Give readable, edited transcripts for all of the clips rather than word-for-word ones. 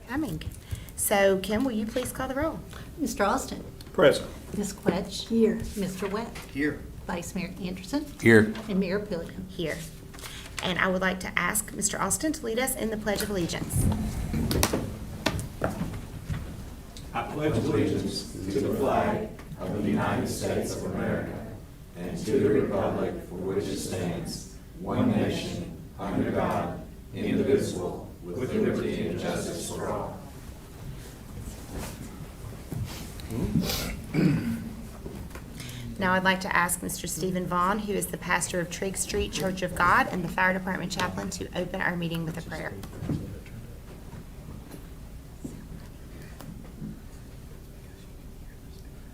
coming. So Kim, will you please call the roll? Mr. Austin. Present. Ms. Quetch. Here. Mr. Webb. Here. Vice Mayor Anderson. Here. And Mayor Pillion. Here. And I would like to ask Mr. Austin to lead us in the Pledge of Allegiance. I pledge allegiance to the flag of the United States of America and to the republic for which it stands, one nation, under God, indivisible, with liberty and justice for all. Now I'd like to ask Mr. Stephen Vaughn, who is the pastor of Trigg Street Church of God and the Fire Department chaplain, to open our meeting with a prayer.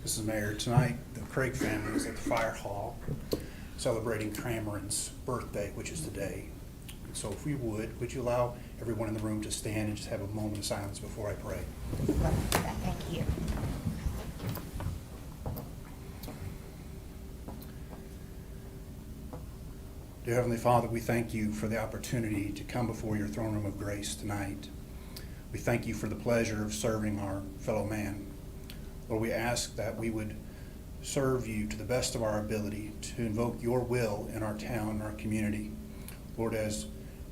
Mrs. Mayor, tonight the Craig family is at the fire hall celebrating Cameron's birthday, which is today. And so if we would you allow everyone in the room to stand and just have a moment of silence before I pray? Thank you. Dear Heavenly Father, we thank you for the opportunity to come before your throne room of grace tonight. We thank you for the pleasure of serving our fellow man. Lord, we ask that we would serve you to the best of our ability to invoke your will in our town and our community. Lord, as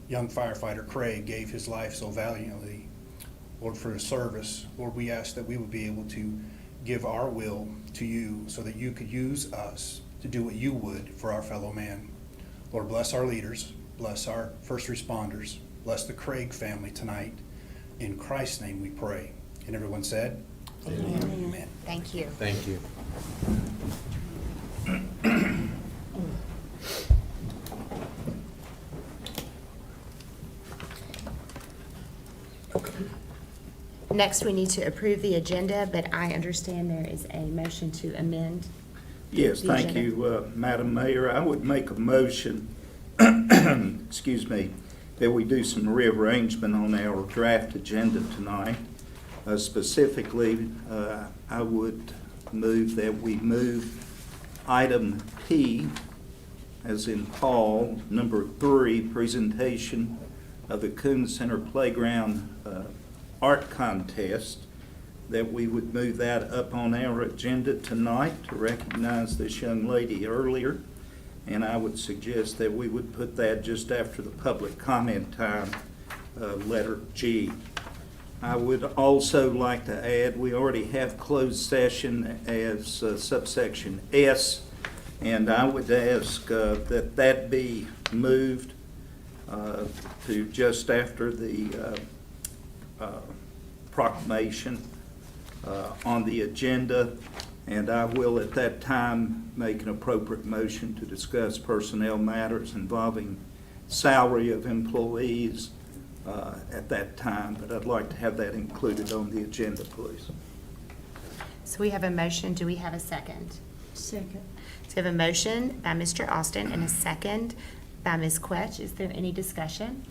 young firefighter Craig gave his life so valiantly, Lord, for his service, Lord, we ask that we would be able to give our will to you so that you could use us to do what you would for our fellow man. Lord, bless our leaders, bless our first responders, bless the Craig family tonight. In Christ's name we pray. And everyone said, Amen. Amen. Thank you. Thank you. Next, we need to approve the agenda, but I understand there is a motion to amend. Yes, The thank agenda. you, Madam Mayor. I would make a motion, excuse me, that we do some rearrangement on our draft agenda tonight. Specifically, I would move that we move item P, as in Paul, number 3, presentation of the Coon Center Playground Art Contest, that we would move that up on our agenda tonight to recognize this young lady earlier. And I would suggest that we would put that just after the public comment time, letter G. I would also like to add, we already have closed session as subsection S, and I would ask that that be moved to just after the proclamation on the agenda, and I will at that time make an appropriate motion to discuss personnel matters involving salary of employees at that time, but I'd like to have that included on the agenda, please. So we have a motion. Do we have a second? Second. So we have a motion by Mr. Austin and a second by Ms. Quetch. Is there any discussion?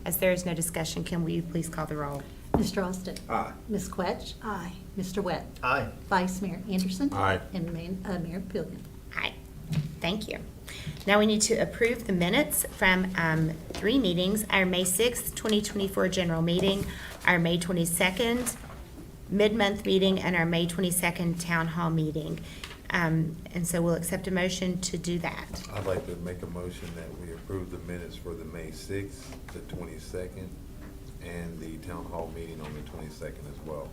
As there is no discussion, Kim, will you please call the roll? Mr. Austin. Aye. Ms. Quetch. Aye. Mr. Webb. Aye. Vice Mayor Anderson. Aye. And Mayor Pillion. Aye. Thank you. Now we need to approve the minutes from 3 meetings: our May 6th, 2024 general meeting, our May 22nd mid-month meeting, and our May 22nd town hall meeting. And so we'll accept a motion to do that. I'd like to make a motion that we approve the minutes for the May 6th, the 22nd, and the town hall meeting on the 22nd as well.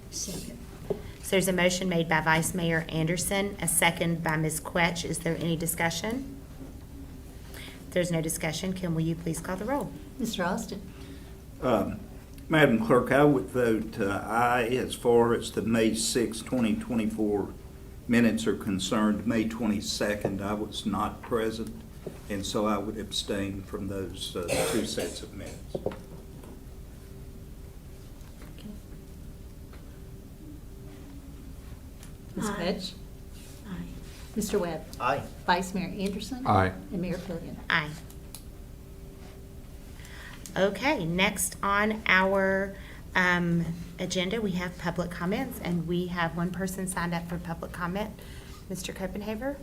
Second. So there's a motion made by Vice Mayor Anderson, a second by Ms. Quetch. Is there any discussion? If there's no discussion, Kim, will you please call the roll? Mr. Austin. Madam Clerk, I would vote aye as far as the May 6, 2024 minutes are concerned. May 22nd, I was not present, and so I would abstain from those 2 sets of minutes. Ms. Quetch. Aye. Mr. Webb. Aye. Vice Mayor Anderson. Aye. And Mayor Pillion. Aye. Okay, next on our agenda, we have public comments, and we have one person signed up for public comment. Mr. Copenhaver?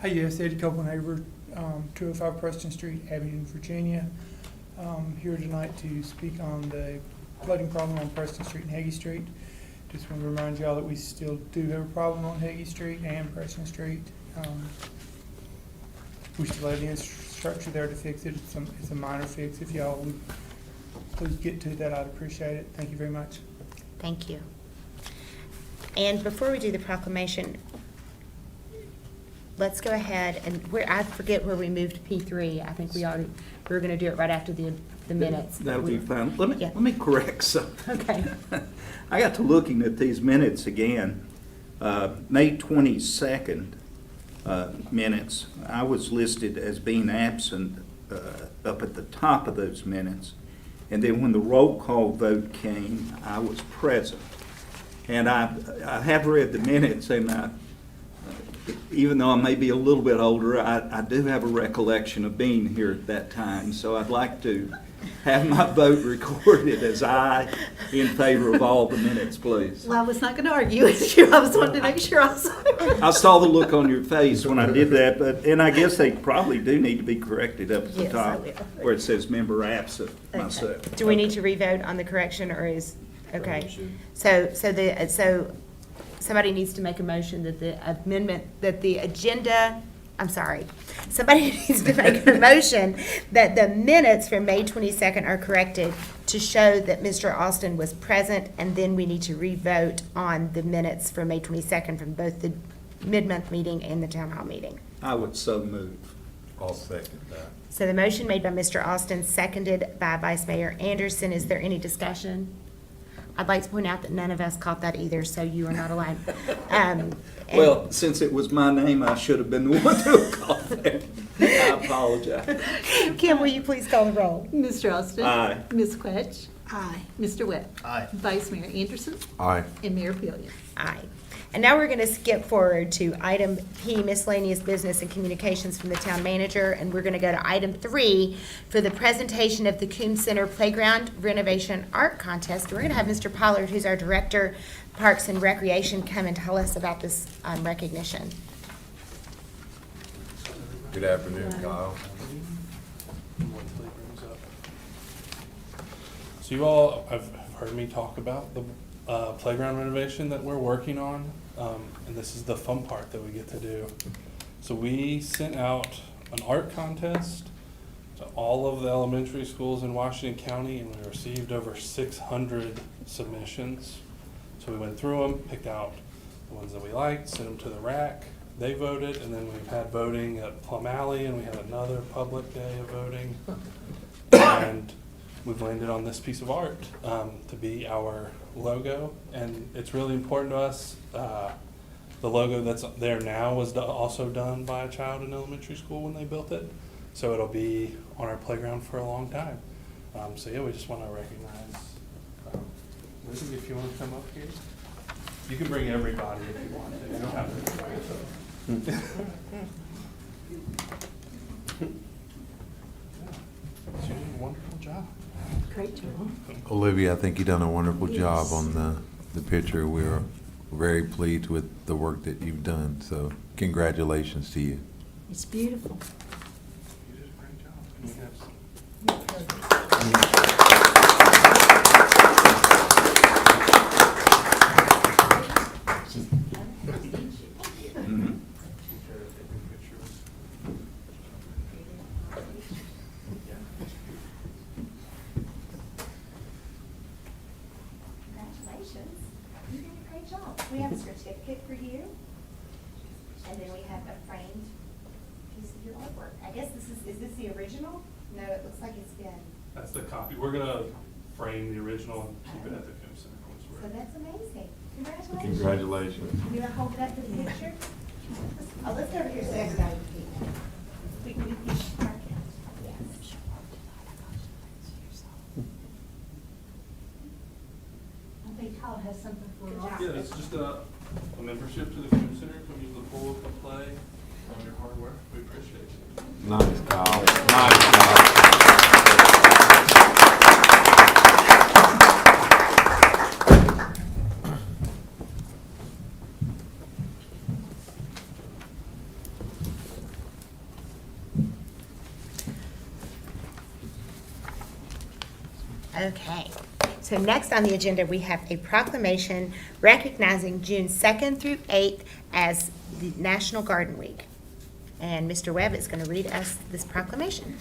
Hi, yes, Eddie Copenhaver, 205 Preston Street, Abington, Virginia. Here tonight to speak on the flooding problem on Preston Street and Heggie Street. Just want to remind y'all that we still do have a problem on Heggie Street and Preston Street. We still have the infrastructure there to fix it. It's a minor fix. If y'all would please get to that, I'd appreciate it. Thank you very much. Thank you. And before we do the proclamation, let's go ahead and I forget where we moved P3. I think we were going to do it right after the minutes. That'll be fine. Let Yeah. me correct something. Okay. I got to looking at these minutes again. May 22nd minutes, I was listed as being absent up at the top of those minutes. And then when the roll call vote came, I was present. And I have read the minutes, and even though I may be a little bit older, I do have a recollection of being here at that time. So I'd like to have my vote recorded as aye in favor of all the minutes, please. Well, I was not going to argue with you. I was wanting to make sure I saw it. I saw the look on your face when I did that, and I guess they probably do need to be corrected up at the Yes, I top will. where it says member absent myself. Do we need to revote on the correction, or is, okay? So somebody needs to make a motion that the amendment, that the agenda, I'm sorry, somebody needs to make a motion that the minutes from May 22nd are corrected to show that Mr. Austin was present, and then we need to revote on the minutes from May 22nd from both the mid-month meeting and the town hall meeting. I would so move. I'll second that. So the motion made by Mr. Austin, seconded by Vice Mayor Anderson. Is there any discussion? I'd like to point out that none of us caught that either, so you are not alone. And- Well, since it was my name, I should have been the one to have called that. I apologize. Kim, will you please call the roll? Mr. Austin? Aye. Ms. Quetch? Aye. Mr. Webb? Aye. Vice Mayor Anderson? Aye. And Mayor Pillion. Aye. And now we're going to skip forward to item P, miscellaneous business and communications from the town manager, and we're going to go to item 3 for the presentation of the Coombs Center Playground Renovation Art Contest. We're going to have Mr. Pollard, who's our Director, Parks and Recreation, come and tell us about this recognition. Good afternoon, Kyle. So you all have heard me talk about the playground renovation that we're working on, and this is the fun part that we get to do. So we sent out an art contest to all of the elementary schools in Washington County, and we received over 600 submissions. So we went through them, picked out the ones that we liked, sent them to the RAC. They voted, and then we've had voting at Plum Alley, and we had another public day of voting. And we've landed on this piece of art to be our logo, and it's really important to us. The logo that's there now was also done by a child in elementary school when they built it, so it'll be on our playground for a long time. So yeah, we just want to recognize Lizzie, if you want to come up here. You can bring everybody if you want to. You don't have to. You're doing a wonderful job. Great job. Olivia, I think you've done a wonderful job on the picture. We're very pleased with the work that you've done, so congratulations to you. It's beautiful. You did a great job. And we have some Mhm. Congratulations. You did a great job. We have a certificate for you, and then we have a framed piece of your artwork. I guess is this the original? No, it looks like it's been, That's the copy. We're gonna frame the original and keep it at the Coombs Center once so we're. that's amazing. Congratulations. Congratulations. You want to hold it up for the picture? Oh, let's go over here so everybody can see. Yes. I think Kyle has something for Good us. job. Yeah, it's just a membership to the Coombs Center. Come use the pool, come play, all your hard work. We appreciate it. Nice, Kyle. Nice, Kyle. Okay, so next on the agenda, we have a proclamation recognizing June 2nd through 8th as the National Garden Week. And Mr. Webb is going to read us this proclamation.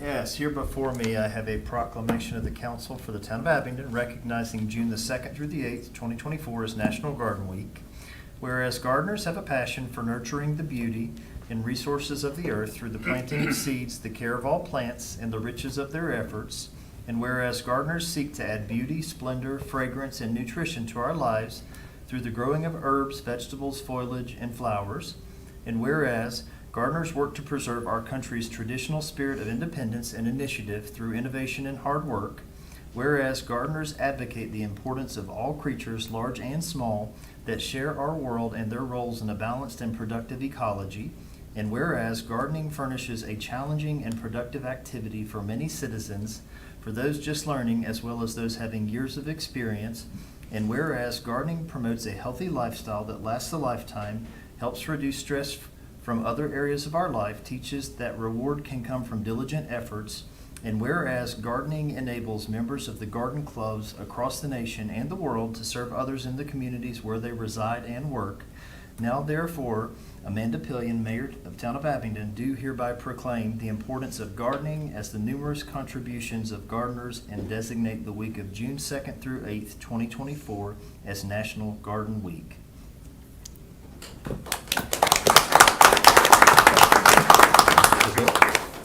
Yes, here before me, I have a proclamation of the council for the town of Abingdon recognizing June the 2nd through the 8th, 2024 as National Garden Week. Whereas gardeners have a passion for nurturing the beauty and resources of the earth through the planting of seeds, the care of all plants, and the riches of their efforts. And whereas gardeners seek to add beauty, splendor, fragrance, and nutrition to our lives through the growing of herbs, vegetables, foliage, and flowers. And whereas gardeners work to preserve our country's traditional spirit of independence and initiative through innovation and hard work. Whereas gardeners advocate the importance of all creatures, large and small, that share our world and their roles in a balanced and productive ecology. And whereas gardening furnishes a challenging and productive activity for many citizens, for those just learning as well as those having years of experience. And whereas gardening promotes a healthy lifestyle that lasts a lifetime, helps reduce stress from other areas of our life, teaches that reward can come from diligent efforts. And whereas gardening enables members of the garden clubs across the nation and the world to serve others in the communities where they reside and work, now therefore, Amanda Pillion, Mayor of Town of Abingdon, do hereby proclaim the importance of gardening as the numerous contributions of gardeners and designate the week of June 2nd through 8th, 2024 as National Garden Week.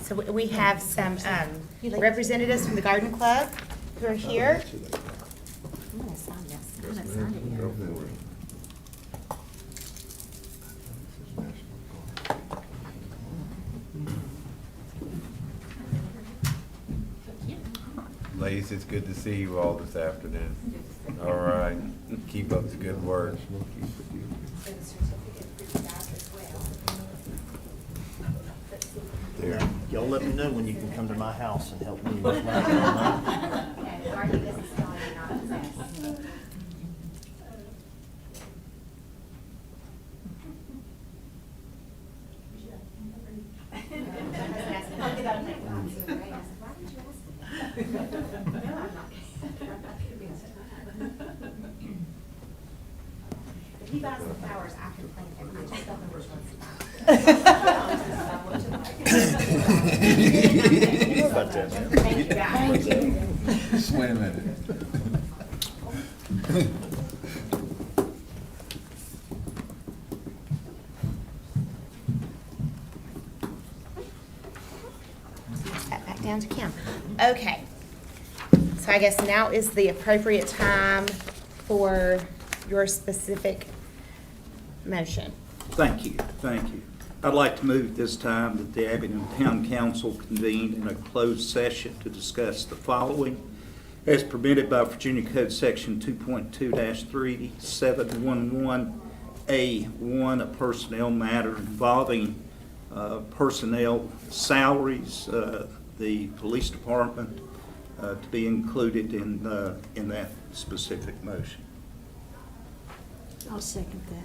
So we have some representatives from the Garden Club who are here. I'm gonna sign this. I'm gonna sign it here. Ladies, it's good to see you all this afternoon. All right, keep up the good work. There. Y'all let me know when you can come to my house and help me with my garden. If he buys the flowers, I can plant them. I just don't know which ones to buy. Thank you, guys. Just wait a minute. That back down to Kim. Okay. So I guess now is the appropriate time for your specific motion. Thank you, thank you. I'd like to move this time that the Abingdon Town Council convene in a closed session to discuss the following as permitted by Virginia Code Section 2.2-3711A1, a personnel matter involving personnel salaries, the police department, to be included in that specific motion. I'll second that.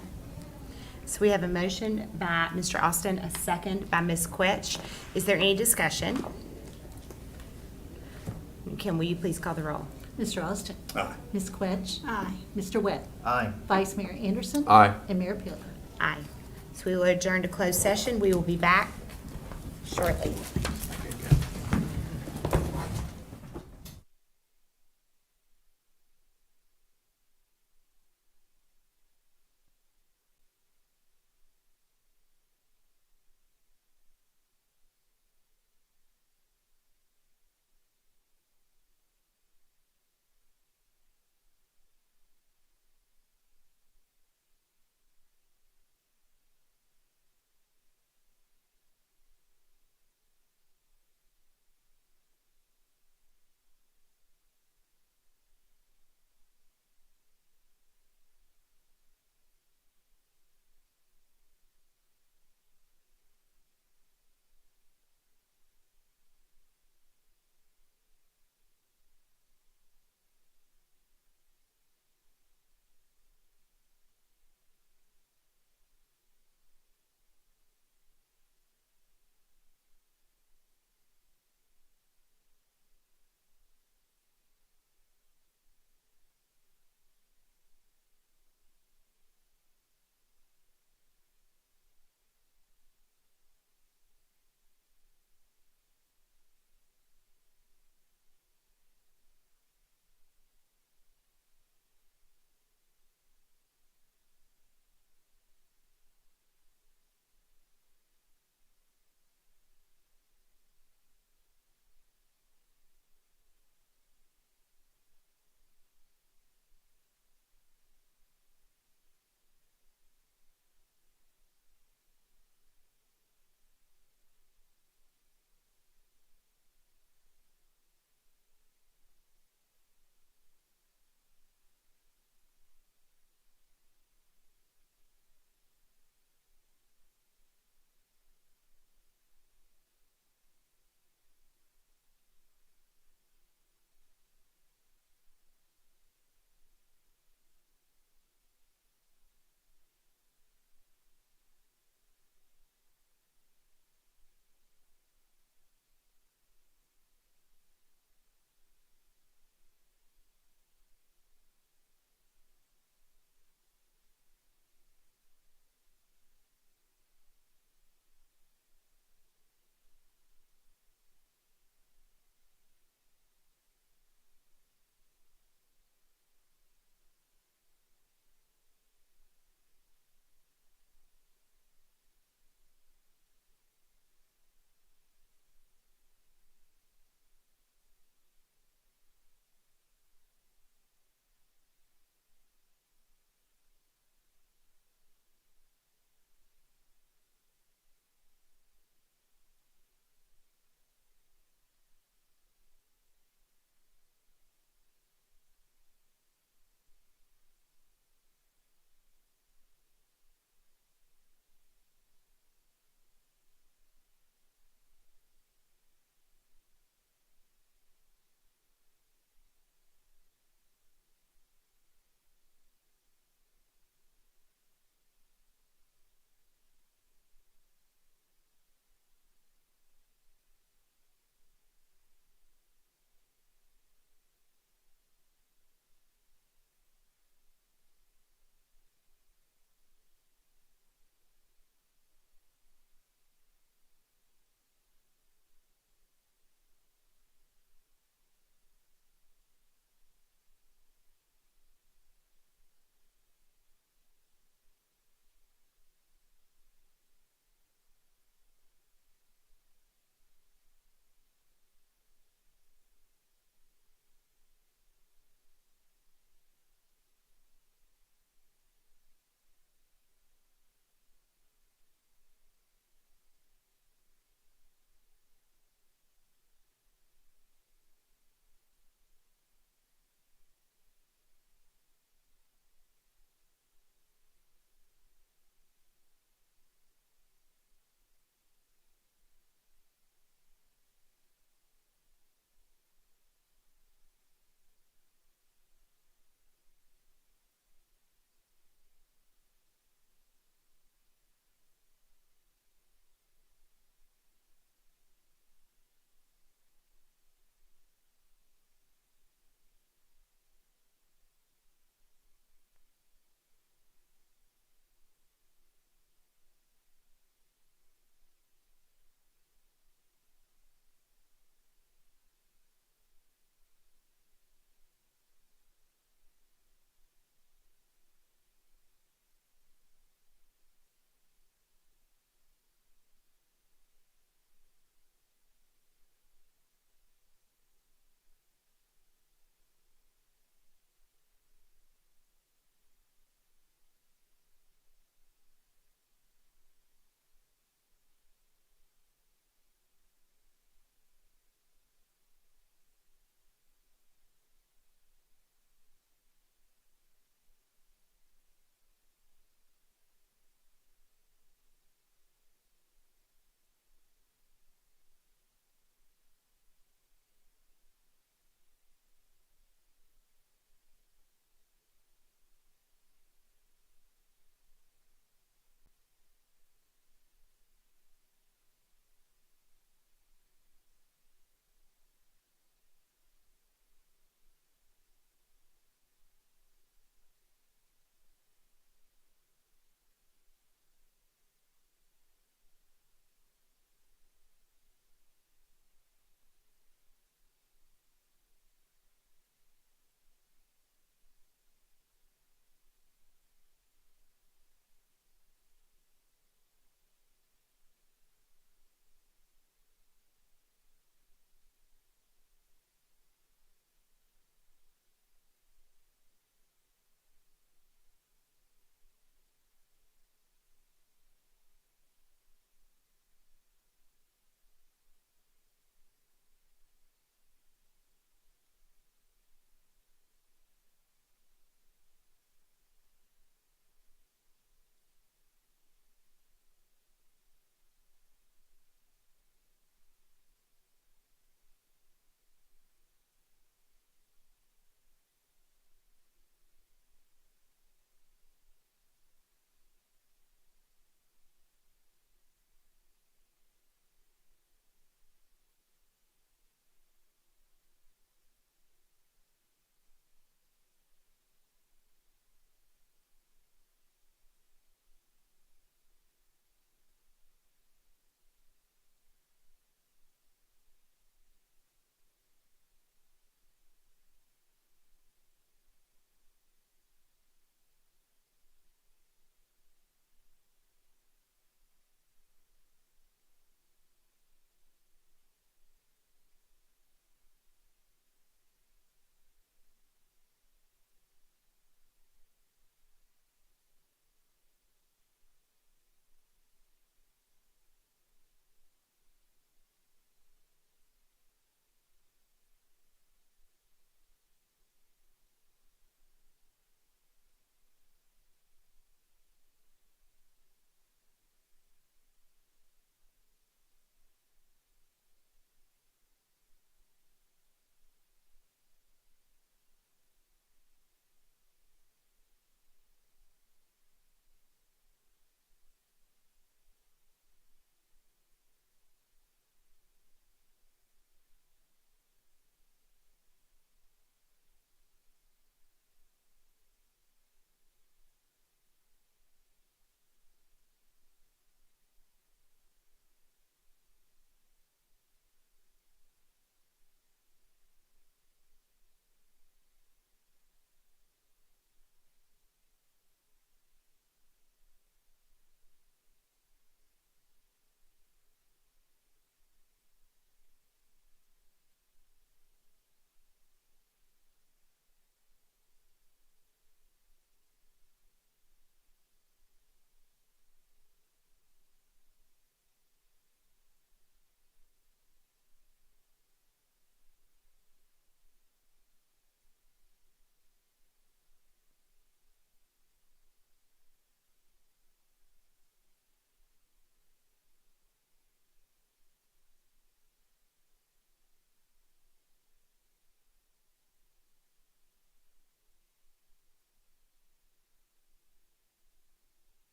So we have a motion by Mr. Austin, a second by Ms. Quetch. Is there any discussion? Kim, will you please call the roll? Mr. Austin. Aye. Ms. Quetch. Aye. Mr. Webb. Aye. Vice Mayor Anderson. Aye. And Mayor Pillar. Aye. So we will adjourn to closed session. We will be back shortly.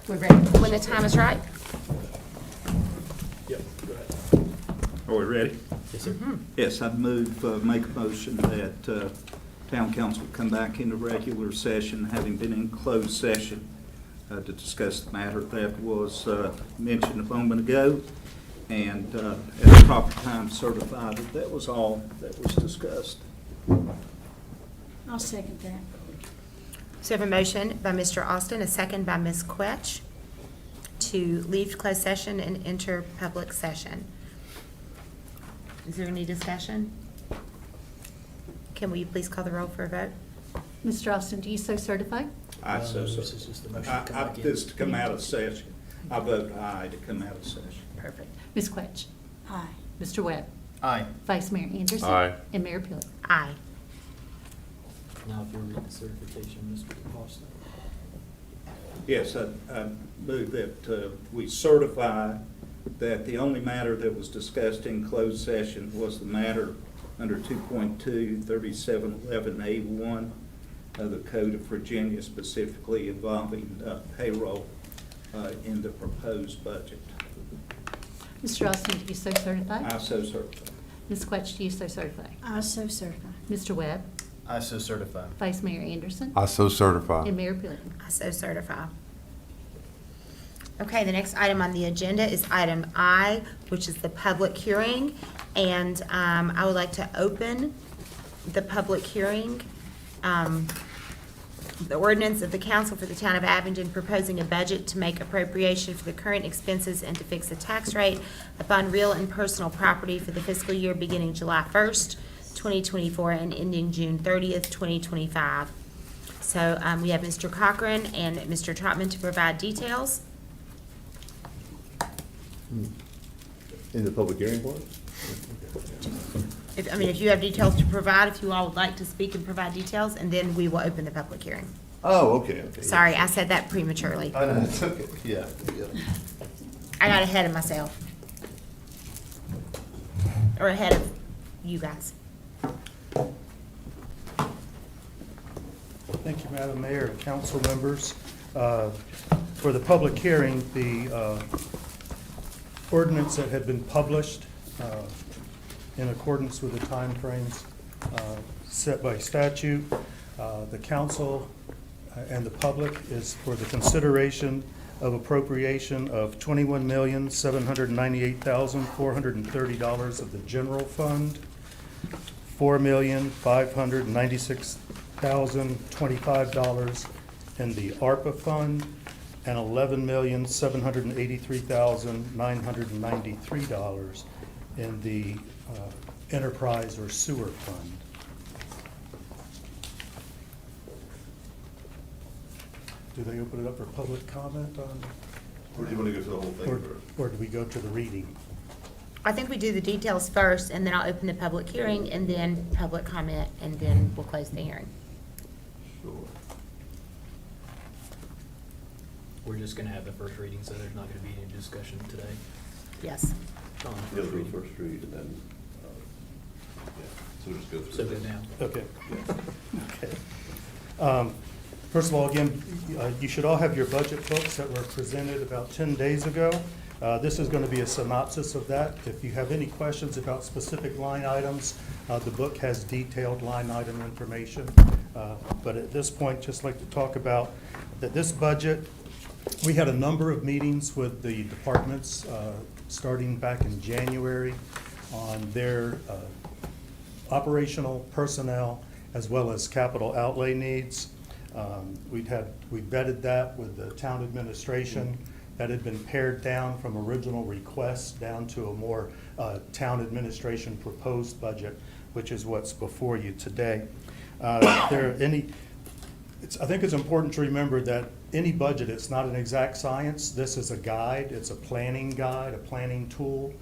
We're ready. When the time is right. Yep, go ahead. Are we ready? Yes, sir. Yes, I'd make a motion that town council come back into regular session, having been in closed session to discuss the matter that was mentioned a moment ago, and at the proper time certify that that was all that was discussed. I'll second that. So we have a motion by Mr. Austin, a second by Ms. Quetch, to leave closed session and enter public session. Is there any discussion? Can we please call the roll for a vote? Mr. Austin, do you so certify? I so This is just the motion to come back in. This to come out of session. I vote aye to come out of session. Perfect. Ms. Quetch? Aye. Mr. Webb? Aye. Vice Mayor Anderson? Aye. And Mayor Pilley? Aye. Now, if you'll read the certification, Mr. Austin. Yes, I move that we certify that the only matter that was discussed in closed session was the matter under 2.2 3711A1 of the Code of Virginia, specifically involving payroll in the proposed budget. Mr. Austin, do you so certify? I so certify. Ms. Quetch, do you so certify? I so certify. Mr. Webb? I so certify. Vice Mayor Anderson? I so certify. And Mayor Pilley? I so certify. Okay, the next item on the agenda is item I, which is the public hearing. And I would like to open the public hearing. The ordinance of the council for the town of Abington proposing a budget to make appropriation for the current expenses and to fix the tax rate upon real and personal property for the fiscal year beginning July 1st, 2024 and ending June 30th, 2025. So we have Mr. Cochran and Mr. Trotman to provide details. In the public hearing part? If you have details to provide, if you all would like to speak and provide details, and then we will open the public hearing. Oh, okay, okay. Sorry, I said that prematurely. I know, it's okay, yeah. I got ahead of myself. Or ahead of you guys. Thank you, Madam Mayor and council members. For the public hearing, the ordinance that had been published in accordance with the timeframes set by statute, the council and the public is for the consideration of appropriation of $21,798,430 of the general fund, $4,596,025 in the ARPA fund, and $11,783,993 in the enterprise or sewer fund. Do they open it up for public comment on, Or do you want to go to the whole thing first? or do we go to the reading? I think we do the details first, and then I'll open the public hearing, and then public comment, and then we'll close the hearing. Sure. We're just gonna have the first reading, so there's not gonna be any discussion today. Yes. On the Go first through reading. First Street and then, yeah, so just go through. So go this. down. Okay. Yeah. Okay. First of all, again, you should all have your budget books that were presented about 10 days ago. This is going to be a synopsis of that. If you have any questions about specific line items, the book has detailed line item information. But at this point, just like to talk about that this budget, we had a number of meetings with the departments starting back in January on their operational personnel as well as capital outlay needs. We vetted that with the town administration. That had been pared down from original requests down to a more town administration proposed budget, which is what's before you today. I think it's important to remember that any budget, it's not an exact science. This is a guide, it's a planning guide, a planning tool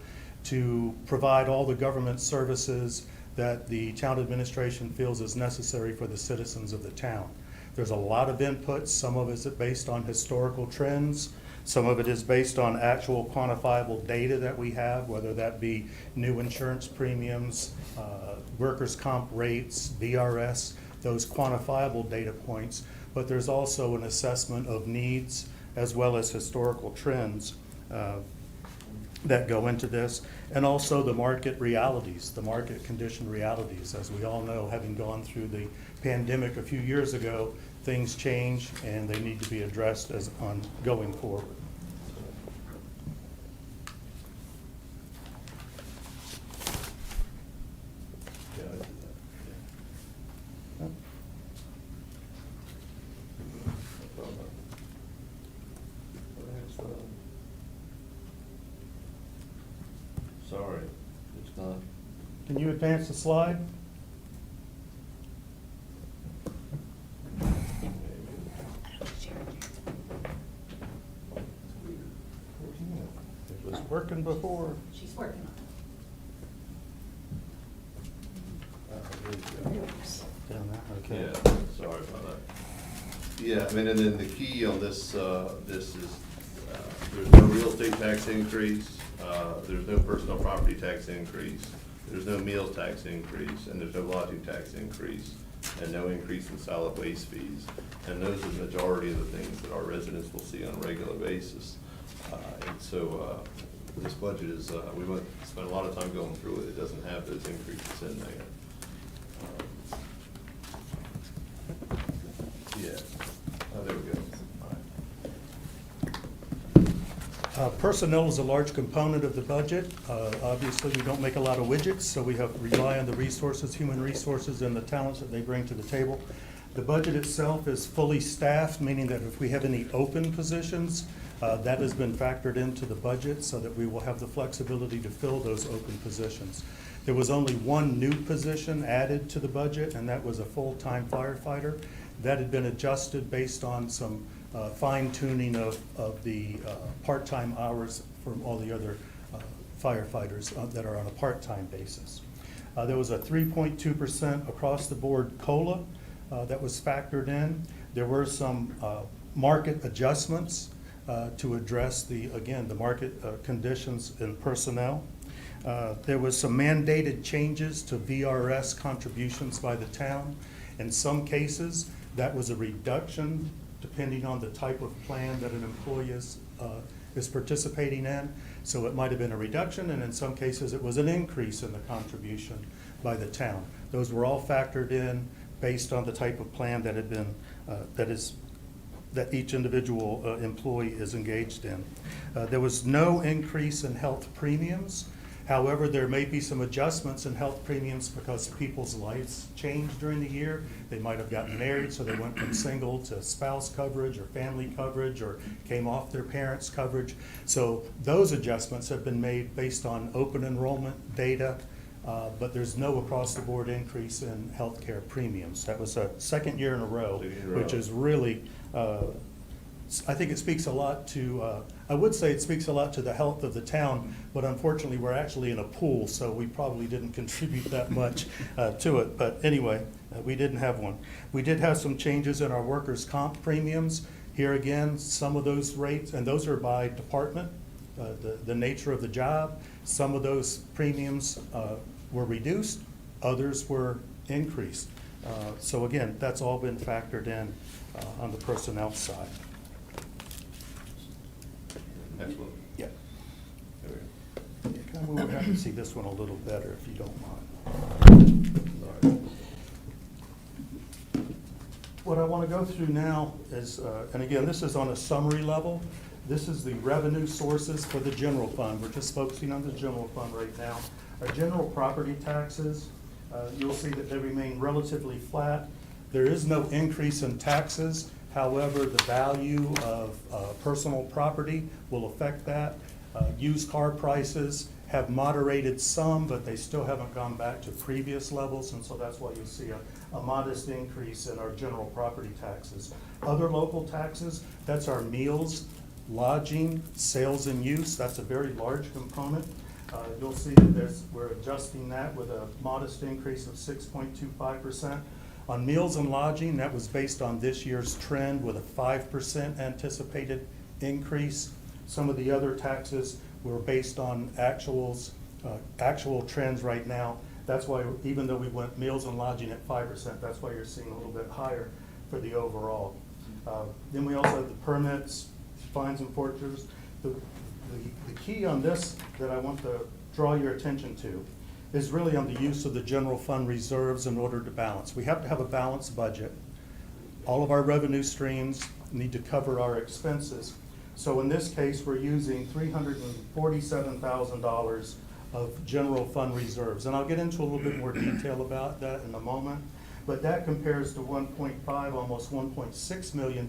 to provide all the government services that the town administration feels is necessary for the citizens of the town. There's a lot of inputs. Some of it is based on historical trends. Some of it is based on actual quantifiable data that we have, whether that be new insurance premiums, workers' comp rates, VRS, those quantifiable data points. But there's also an assessment of needs as well as historical trends that go into this, and also the market realities, the market condition realities. As we all know, having gone through the pandemic a few years ago, things change and they need to be addressed as on going forward. Yeah, I did that, yeah. No problem. Sorry, it's not. Can you advance the slide? It was working before. She's working on There you go. Down there, okay. Yeah, sorry about that. Yeah, I mean, and then the key on this, this is, there's no real estate tax increase, there's no personal property tax increase, there's no meals tax increase, and there's no lodging tax increase, and no increase in solid waste fees. And those are the majority of the things that our residents will see on a regular basis. And so, this budget is, we went, spent a lot of time going through it, it doesn't have those increases in there. Yeah, oh, there we go. All right. Personnel is a large component of the budget. Obviously, we don't make a lot of widgets, so we have rely on the resources, human resources, and the talents that they bring to the table. The budget itself is fully staffed, meaning that if we have any open positions, that has been factored into the budget so that we will have the flexibility to fill those open positions. There was only one new position added to the budget, and that was a full-time firefighter. That had been adjusted based on some fine-tuning of the part-time hours from all the other firefighters that are on a part-time basis. There was a 3.2% across-the-board COLA that was factored in. There were some market adjustments to address the market conditions in personnel. There was some mandated changes to VRS contributions by the town. In some cases, that was a reduction depending on the type of plan that an employee is participating in. So it might have been a reduction, and in some cases, it was an increase in the contribution by the town. Those were all factored in based on the type of plan that had been, that each individual employee is engaged in. There was no increase in health premiums. However, there may be some adjustments in health premiums because people's lives changed during the year. They might have gotten married, so they went from single to spouse coverage or family coverage, or came off their parents' coverage. So those adjustments have been made based on open enrollment data, but there's no across-the-board increase in healthcare premiums. That was a second year in a row, which is really, I think it speaks a lot to, I would say it speaks a lot to the health of the town, but unfortunately, we're actually in a pool, so we probably didn't contribute that much to it. But anyway, we didn't have one. We did have some changes in our workers' comp premiums. Here again, some of those rates, and those are by department, the nature of the job. Some of those premiums were reduced, others were increased. So again, that's all been factored in on the personnel side. Excellent. Yeah. There we go. Yeah, we'll have to see this one a little better if you don't mind. All right. What I want to go through now is, and again, this is on a summary level. This is the revenue sources for the general fund. We're just focusing on the general fund right now. Our general property taxes, you'll see that they remain relatively flat. There is no increase in taxes. However, the value of personal property will affect that. Used car prices have moderated some, but they still haven't gone back to previous levels, and so that's why you see a modest increase in our general property taxes. Other local taxes, that's our meals, lodging, sales and use. That's a very large component. You'll see that we're adjusting that with a modest increase of 6.25%. On meals and lodging, that was based on this year's trend with a 5% anticipated increase. Some of the other taxes were based on actual trends right now. That's why, even though we went meals and lodging at 5%, that's why you're seeing a little bit higher for the overall. Then we also have the permits, fines and forfeitures. The key on this that I want to draw your attention to is really on the use of the general fund reserves in order to balance. We have to have a balanced budget. All of our revenue streams need to cover our expenses. So in this case, we're using $347,000 of general fund reserves. And I'll get into a little bit more detail about that in a moment. But that compares to 1.5, almost $1.6 million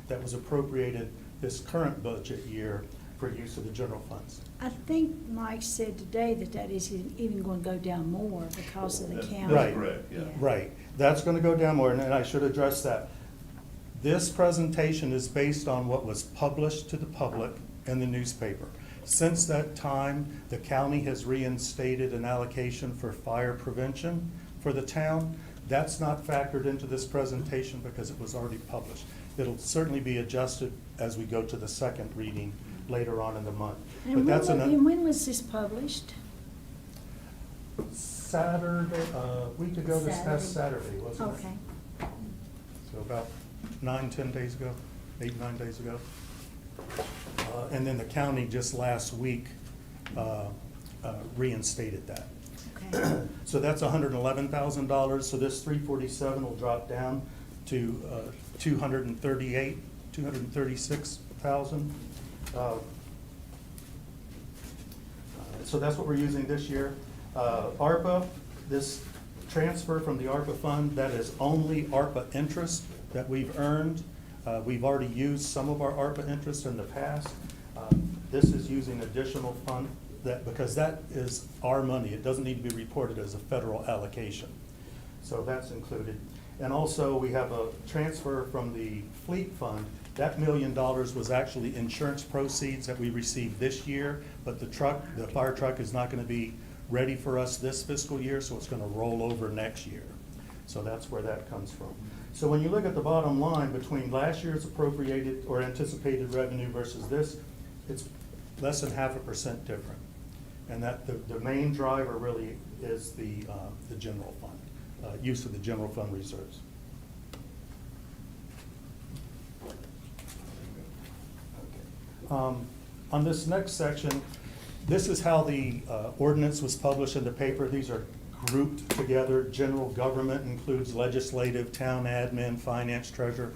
that was appropriated this current budget year for use of the general funds. I think Mike said today that that is even going to go down more because of the county. Right. Correct, yeah. Right, that's gonna go down more, and I should address that. This presentation is based on what was published to the public in the newspaper. Since that time, the county has reinstated an allocation for fire prevention for the town. That's not factored into this presentation because it was already published. It'll certainly be adjusted as we go to the second reading later on in the month. But that's And when was this published? Saturday, a week ago, this past Saturday, wasn't it? Okay. So about 9-10 days ago, 8-9 days ago. And then the county just last week reinstated that. Okay. So that's $111,000, so this 347 will drop down to 236,000. So that's what we're using this year. ARPA, this transfer from the ARPA fund, that is only ARPA interest that we've earned. We've already used some of our ARPA interest in the past. This is using additional fund because that is our money. It doesn't need to be reported as a federal allocation. So that's included. And also, we have a transfer from the fleet fund. That $1 million was actually insurance proceeds that we received this year, but the fire truck is not going to be ready for us this fiscal year, so it's going to roll over next year. So that's where that comes from. So when you look at the bottom line between last year's appropriated or anticipated revenue versus this, it's less than 0.5% different. And that the main driver really is the general fund, use of the general fund reserves. On this next section, this is how the ordinance was published in the paper. These are grouped together. General government includes legislative, town admin, finance, treasurer,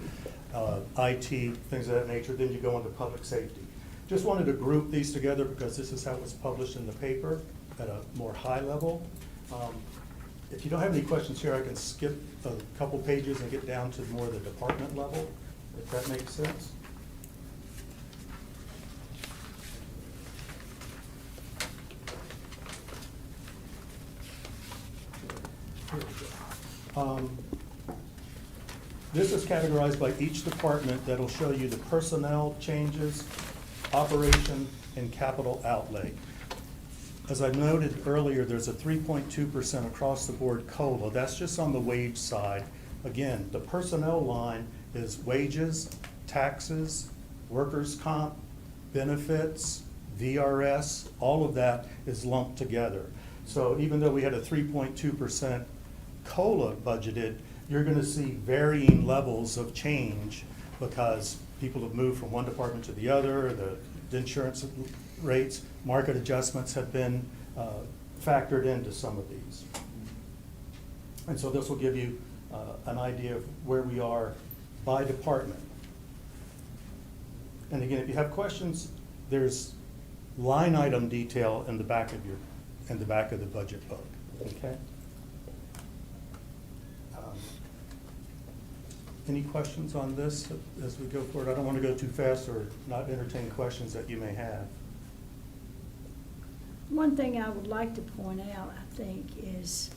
IT, things of that nature. Then you go into public safety. Just wanted to group these together because this is how it was published in the paper at a more high level. If you don't have any questions here, I can skip a couple pages and get down to more the department level, if that makes sense. Here we go. This is categorized by each department. That'll show you the personnel changes, operation, and capital outlay. As I noted earlier, there's a 3.2% across the board COLA. That's just on the wage side. Again, the personnel line is wages, taxes, workers' comp, benefits, VRS, all of that is lumped together. So even though we had a 3.2% COLA budgeted, you're going to see varying levels of change because people have moved from one department to the other, the insurance rates, market adjustments have been factored into some of these. And so this will give you an idea of where we are by department. And again, if you have questions, there's line item detail in the back of the budget book, okay? Any questions on this as we go forward? I don't want to go too fast or not entertain questions that you may have. One thing I would like to point out, I think, is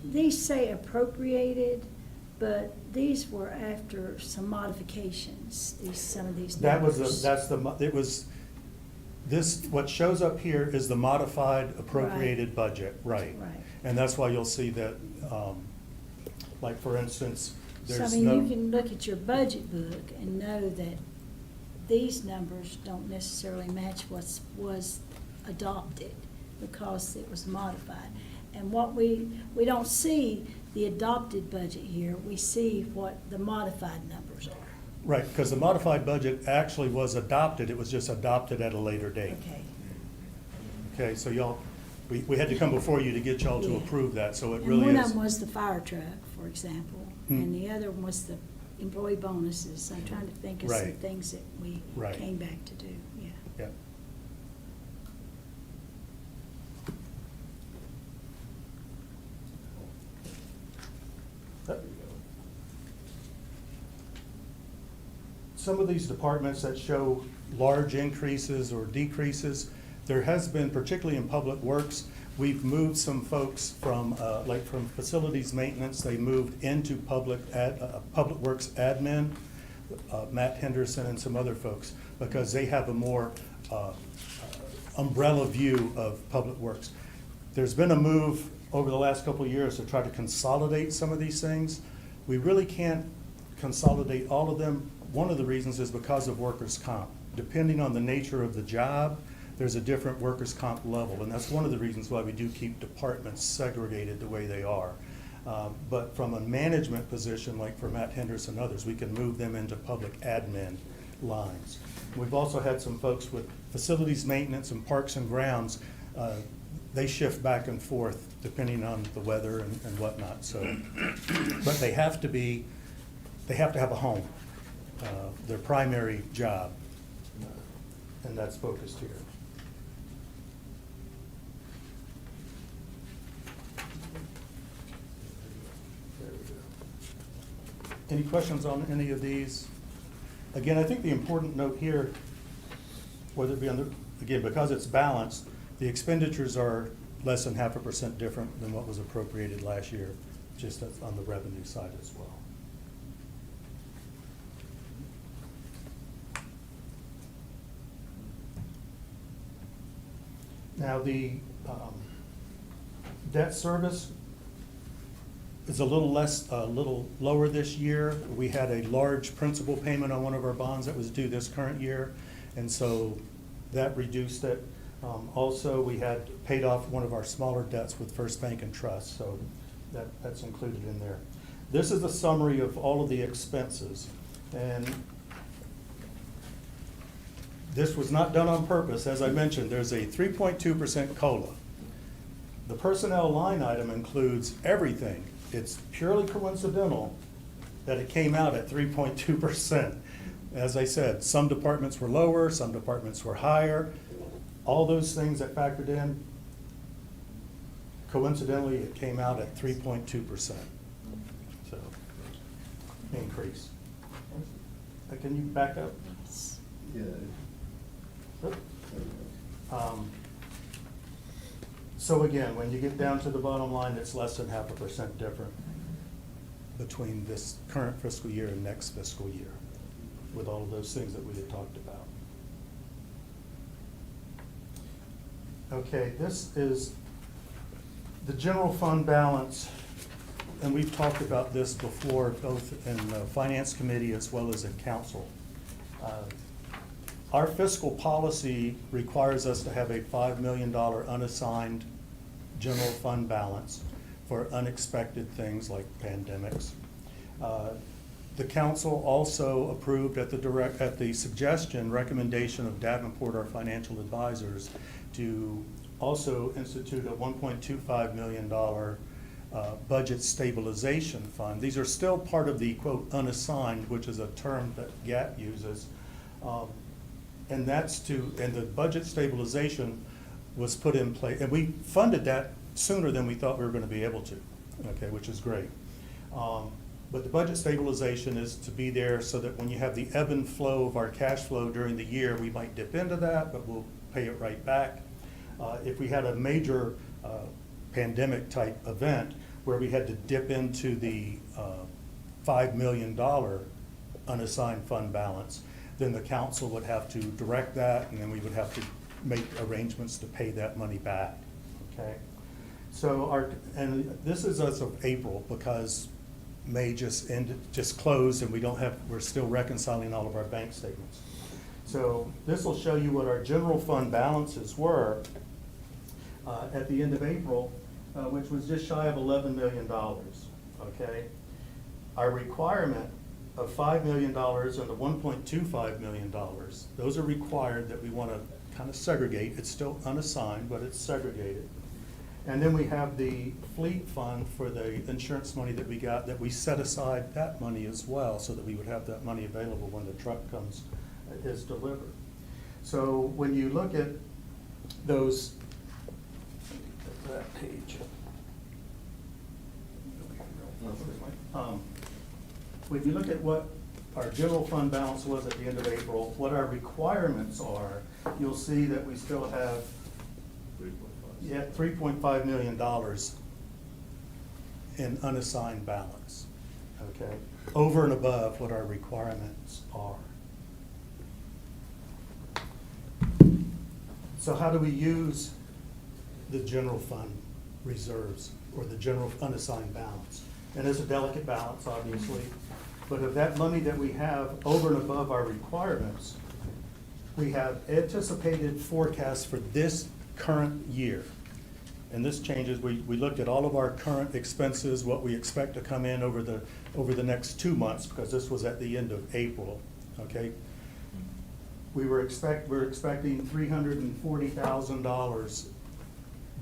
these say appropriated, but these were after some modifications, some of these numbers. What shows up here is the modified appropriated budget, right? Right. And that's why you'll see that, like for instance, So, there's I mean, no. you can look at your budget book and know that these numbers don't necessarily match what was adopted because it was modified. And what we don't see the adopted budget here, we see what the modified numbers are. Right, because the modified budget actually was adopted, it was just adopted at a later date. Okay. Okay, so y'all, we had to come before you to get y'all to Yeah. approve that, so it And really one of is. them was the fire truck, for example, Hmm. and the other one was the employee bonuses. I'm trying to think of some Right. things that we Right. came back to do, yeah. Yeah. Some of these departments that show large increases or decreases, there has been, particularly in Public Works, we've moved some folks from, like from facilities maintenance, they moved into Public Works admin, Matt Henderson and some other folks, because they have a more umbrella view of Public Works. There's been a move over the last couple of years to try to consolidate some of these things. We really can't consolidate all of them. One of the reasons is because of workers' comp. Depending on the nature of the job, there's a different workers' comp level, and that's one of the reasons why we do keep departments segregated the way they are. But from a management position, like for Matt Henderson and others, we can move them into public admin lines. We've also had some folks with facilities maintenance and parks and grounds. They shift back and forth depending on the weather and whatnot, so. But they have to have a home, their primary job, and that's focused here. There we go. Any questions on any of these? Again, I think the important note here, whether it be on the, again, because it's balanced, the expenditures are less than 0.5% different than what was appropriated last year, just as on the revenue side as well. Now, the debt service is a little lower this year. We had a large principal payment on one of our bonds that was due this current year, and so that reduced it. Also, we had paid off one of our smaller debts with First Bank and Trust, so that's included in there. This is a summary of all of the expenses, and this was not done on purpose. As I mentioned, there's a 3.2% COLA. The personnel line item includes everything. It's purely coincidental that it came out at 3.2%. As I said, some departments were lower, some departments were higher. All those things that factored in, coincidentally, it came out at 3.2%. So, increase. Can you back up? Yeah. So again, when you get down to the bottom line, it's less than 0.5% different between this current fiscal year and next fiscal year, with all of those things that we had talked about. Okay, this is the general fund balance, and we've talked about this before, both in the Finance Committee as well as in Council. Our fiscal policy requires us to have a $5 million unassigned general fund balance for unexpected things like pandemics. The council also approved at the suggestion, recommendation of Davenport, our financial advisors, to also institute a $1.25 million budget stabilization fund. These are still part of the, quote, unassigned, which is a term that GAT uses. And the budget stabilization was put in place, and we funded that sooner than we thought we were gonna be able to, okay, which is great. But the budget stabilization is to be there so that when you have the ebb and flow of our cash flow during the year, we might dip into that, but we'll pay it right back. If we had a major pandemic type event where we had to dip into the $5 million unassigned fund balance, then the council would have to direct that, and then we would have to make arrangements to pay that money back, okay? So and this is as of April, because May just closed, and we're still reconciling all of our bank statements. So this will show you what our general fund balances were at the end of April, which was just shy of $11 million, okay? Our requirement of $5 million and the $1.25 million, those are required that we want to kind of segregate. It's still unassigned, but it's segregated. And then we have the fleet fund for the insurance money that we got, that we set aside that money as well, so that we would have that money available when the truck comes, is delivered. So when you look at those, that page. When you look at what our general fund balance was at the end of April, what our requirements are, you'll see that we still have, yeah, $3.5 million in unassigned balance, okay? Over and above what our requirements are. So how do we use the general fund reserves or the general unassigned balance? And it's a delicate balance, obviously, but of that money that we have over and above our requirements, we have anticipated forecasts for this current year. And this changes, we looked at all of our current expenses, what we expect to come in over the next 2 months, because this was at the end of April, okay? We're expecting $340,000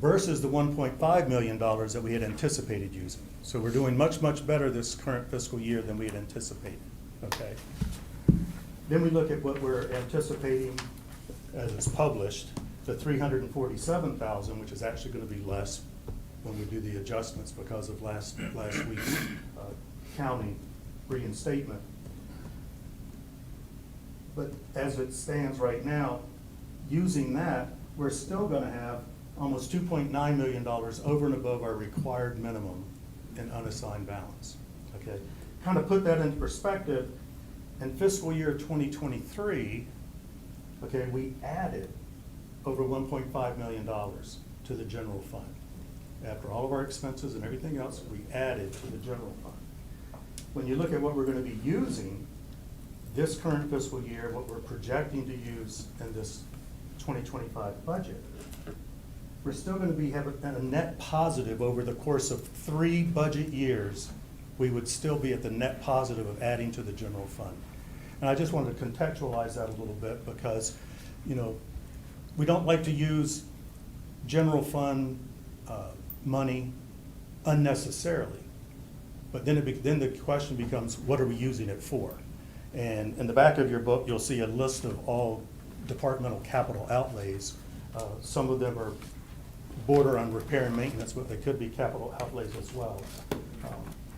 versus the $1.5 million that we had anticipated using. So we're doing much, much better this current fiscal year than we had anticipated, okay? Then we look at what we're anticipating as it's published, the $347,000, which is actually gonna be less when we do the adjustments because of last week's county reinstatement. But as it stands right now, using that, we're still gonna have almost $2.9 million over and above our required minimum in unassigned balance, okay? Kind of put that into perspective, in fiscal year 2023, okay, we added over $1.5 million to the general fund. After all of our expenses and everything else, we added to the general fund. When you look at what we're gonna be using this current fiscal year, what we're projecting to use in this 2025 budget, we're still gonna be having a net positive over the course of 3 budget years. We would still be at the net positive of adding to the general fund. And I just wanted to contextualize that a little bit because, you know, we don't like to use general fund money unnecessarily. But then the question becomes, what are we using it for? And in the back of your book, you'll see a list of all departmental capital outlays. Some of them are border on repair and maintenance, but they could be capital outlays as well.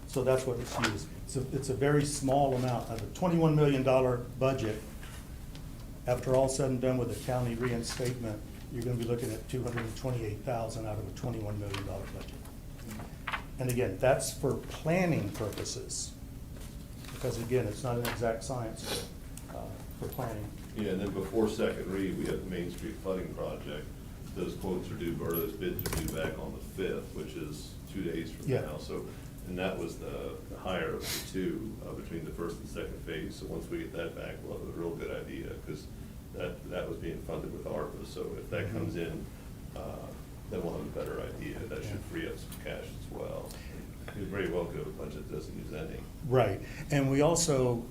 So that's what it's used. It's a very small amount. Of a $21 million budget, after all said and done with the county reinstatement, you're gonna be looking at $228,000 out of a $21 million budget. And again, that's for planning purposes, because again, it's not an exact science for planning. Yeah, and then before second read, we have the Main Street flooding project. Those quotes are due, or those bids are due back on the 5th, which is 2 days from Yeah. now. So, and that was the higher of the two between the first and second phase. So once we get that back, we'll have a real good idea, because that was being funded with ARPA. So if that comes in, then we'll have a better idea. That should free up some cash as well. We very well could have a budget that doesn't use any. Right, and we also,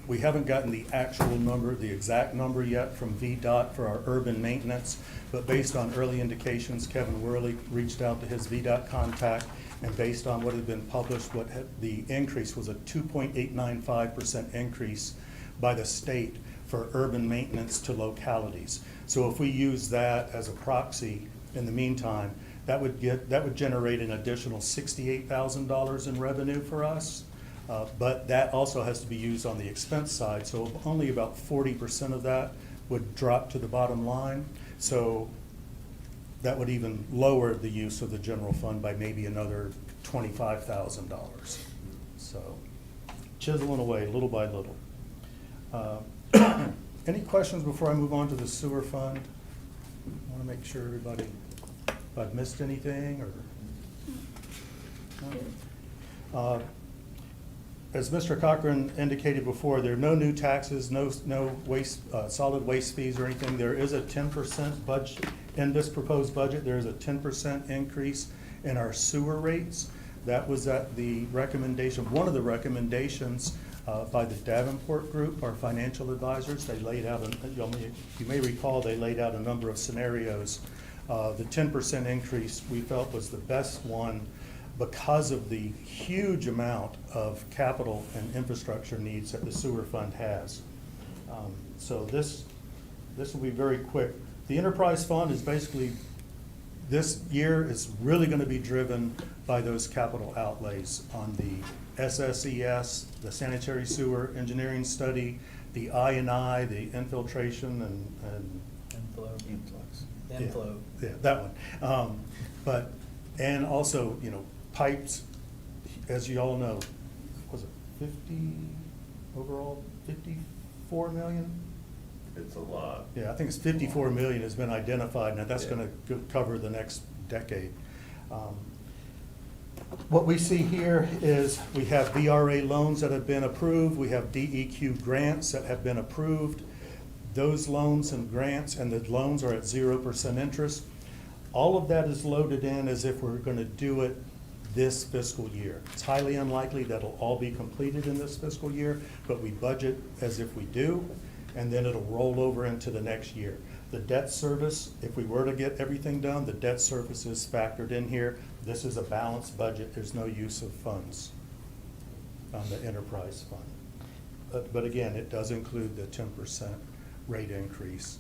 we haven't gotten the actual number, the exact number yet from VDOT for our urban maintenance, but based on early indications, Kevin Worley reached out to his VDOT contact, and based on what had been published, the increase was a 2.895% increase by the state for urban maintenance to localities. So if we use that as a proxy in the meantime, that would generate an additional $68,000 in revenue for us. But that also has to be used on the expense side, so only about 40% of that would drop to the bottom line. So that would even lower the use of the general fund by maybe another $25,000. So chiseling away little by little. Any questions before I move on to the sewer fund? I want to make sure everybody, if I've missed anything or? No? As Mr. Cochran indicated before, there are no new taxes, no waste, solid waste fees or anything. There is a 10% budget, in this proposed budget, there is a 10% increase in our sewer rates. That was at the recommendation, one of the recommendations by the Davenport Group, our financial advisors. They laid out, you may recall, they laid out a number of scenarios. The 10% increase we felt was the best one because of the huge amount of capital and infrastructure needs that the sewer fund has. So this will be very quick. The enterprise fund is basically, this year is really going to be driven by those capital outlays on the SSES, the sanitary sewer engineering study, the I&I, the infiltration and Inflow. yeah, that one. And also, pipes, as you all know, was it 50 overall, 54 million? It's a lot. Yeah, I think it's 54 million has been identified, and that's Yeah. gonna cover the next decade. What we see here is we have VRA loans that have been approved, we have DEQ grants that have been approved. Those loans and grants, and the loans are at 0% interest. All of that is loaded in as if we're gonna do it this fiscal year. It's highly unlikely that'll all be completed in this fiscal year, but we budget as if we do, and then it'll roll over into the next year. The debt service, if we were to get everything done, the debt service is factored in here. This is a balanced budget. There's no use of funds on the enterprise fund. But again, it does include the 10% rate increase,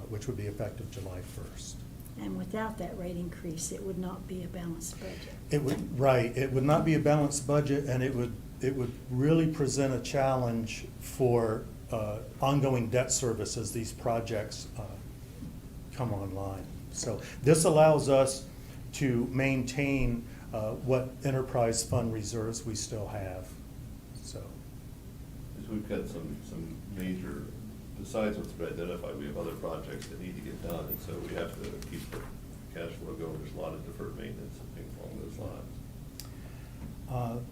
which would be effective July 1st. And without that rate increase, it would not be a balanced budget. It would, right, it would not be a balanced budget, and it would really present a challenge for ongoing debt service as these projects come online. So this allows us to maintain what enterprise fund reserves we still have, so. Because we've got some major, besides what's been identified, we have other projects that need to get done, and so we have to keep the cash flow going. There's a lot of deferred maintenance and things along those lines.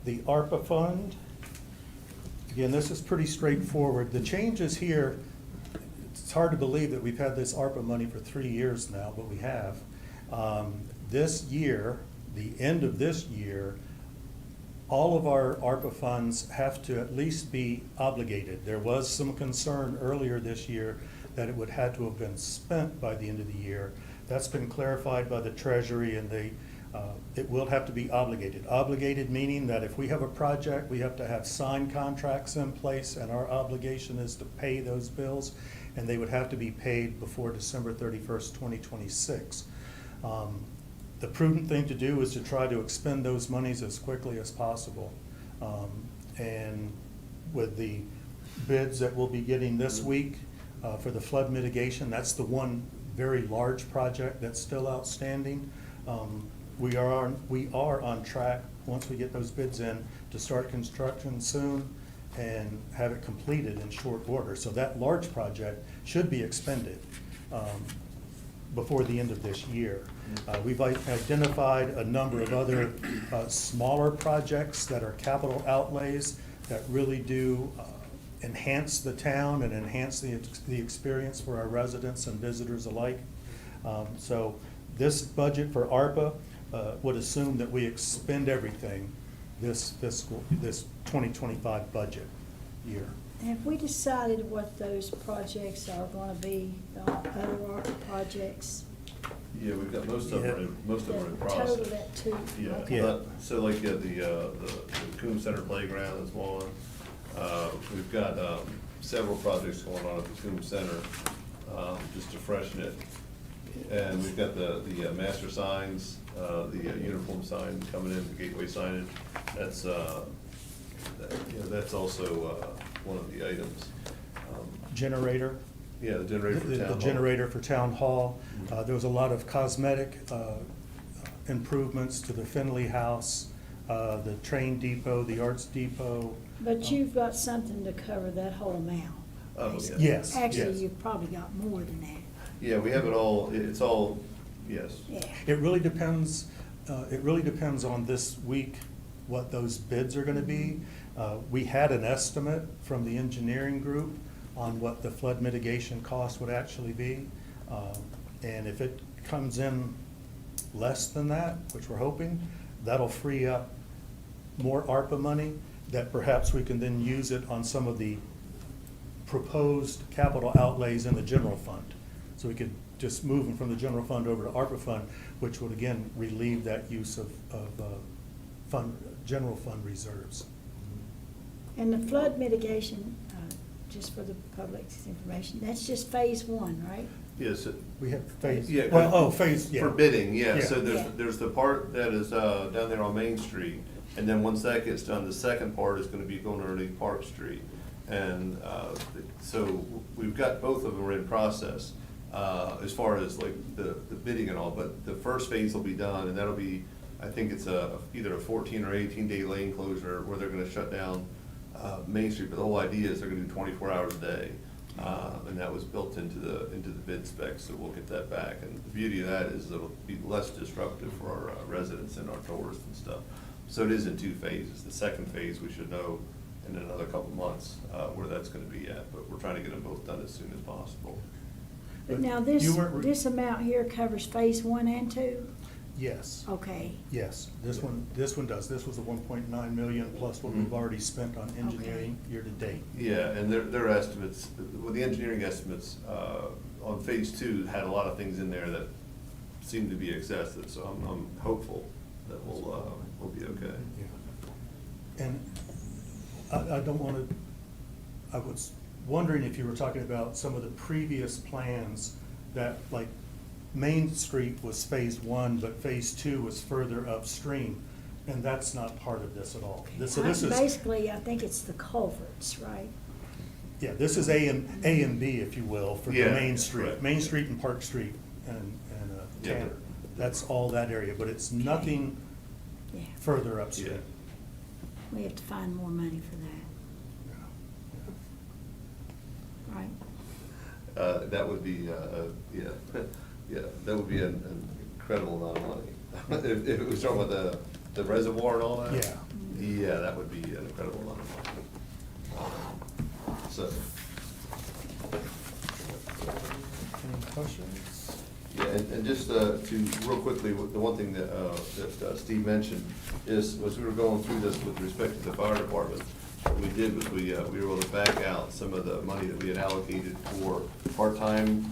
The ARPA fund, again, this is pretty straightforward. The changes here, it's hard to believe that we've had this ARPA money for 3 years now, but we have. This year, the end of this year, all of our ARPA funds have to at least be obligated. There was some concern earlier this year that it would have to have been spent by the end of the year. That's been clarified by the Treasury, and it will have to be obligated. Obligated meaning that if we have a project, we have to have signed contracts in place, and our obligation is to pay those bills, and they would have to be paid before December 31st, 2026. The prudent thing to do is to try to expend those monies as quickly as possible. And with the bids that we'll be getting this week for the flood mitigation, that's the one very large project that's still outstanding. We are on track, once we get those bids in, to start construction soon and have it completed in short order. So that large project should be expended before the end of this year. We've identified a number of other smaller projects that are capital outlays that really do enhance the town and enhance the experience for our residents and visitors alike. So this budget for ARPA would assume that we expend everything this 2025 budget year. Have we decided what those projects are gonna be, the other ARPA projects? Yeah, we've got most of them are in The process. total that two, Yeah, okay. but, so like, the Coombs Center Playground is one. We've got, several projects going on at the Coombs Center, just to freshen it. And we've got the master signs, the uniform sign coming in, the gateway signage. That's also, one of the items. Generator. Yeah, the generator for town hall. The generator for town hall. There was a lot of cosmetic improvements to the Finley House, the train depot, the arts depot. But you've got something to cover that whole amount. Oh, basically. Yes, Actually, yes. you've probably got more than that. Yeah, we have it all, it's all, yes. Yeah. It really depends on this week what those bids are gonna be. We had an estimate from the engineering group on what the flood mitigation cost would actually be. And if it comes in less than that, which we're hoping, that'll free up more ARPA money. that perhaps we can then use it on some of the proposed capital outlays in the general fund. So we could just move them from the general fund over to ARPA fund, which would again relieve that use of general fund reserves. And the flood mitigation, just for the public's information, that's just phase one, right? Yes, We have phase, Yeah, well, oh, phase, yeah. for bidding, yeah, Yeah. so Yeah. there's the part that is, down there on Main Street, and then once that gets done, the second part is gonna be going underneath Park Street. And, so we've got both of them are in process, as far as like the bidding and all, but the first phase will be done, and that'll be, I think it's either a 14 or 18-day lane closure where they're gonna shut down, Main Street, but the whole idea is they're gonna do 24 hours a day. And that was built into the bid specs, so we'll get that back. And the beauty of that is it'll be less disruptive for our residents and our tourists and stuff. So it is in two phases. The second phase, we should know in another couple months where that's gonna be at, but we're trying to get them both done as soon as possible. But now You weren't this amount here covers phase one and two? Yes, Okay. yes. This one does. This was the 1.9 million plus what we've already spent on engineering year to date. Yeah, and their estimates, well, the engineering estimates on phase two had a lot of things in there that seem to be excessive, so I'm hopeful that we'll be okay. Yeah. And I don't want to, I was wondering if you were talking about some of the previous plans that, like, Main Street was phase one, but phase two was further upstream, and that's not part of this at all. So this is, Basically, I think it's the culverts, right? yeah, this is A and B, if you will, for the Yeah, Main Street. correct. Main Street and Park Street and Yeah. Tanner. That's all that area, but it's nothing Yeah. further upstream. Yeah. We have to find more money for that, right? That would be, yeah, that would be an incredible amount of money. If it was talking about the reservoir and all that? Yeah. Yeah, that would be an incredible amount of money. So, Any questions? yeah, and just to, real quickly, the one thing that Steve mentioned is, as we were going through this with respect to the fire department, what we did was we were able to back out some of the money that we had allocated for part-time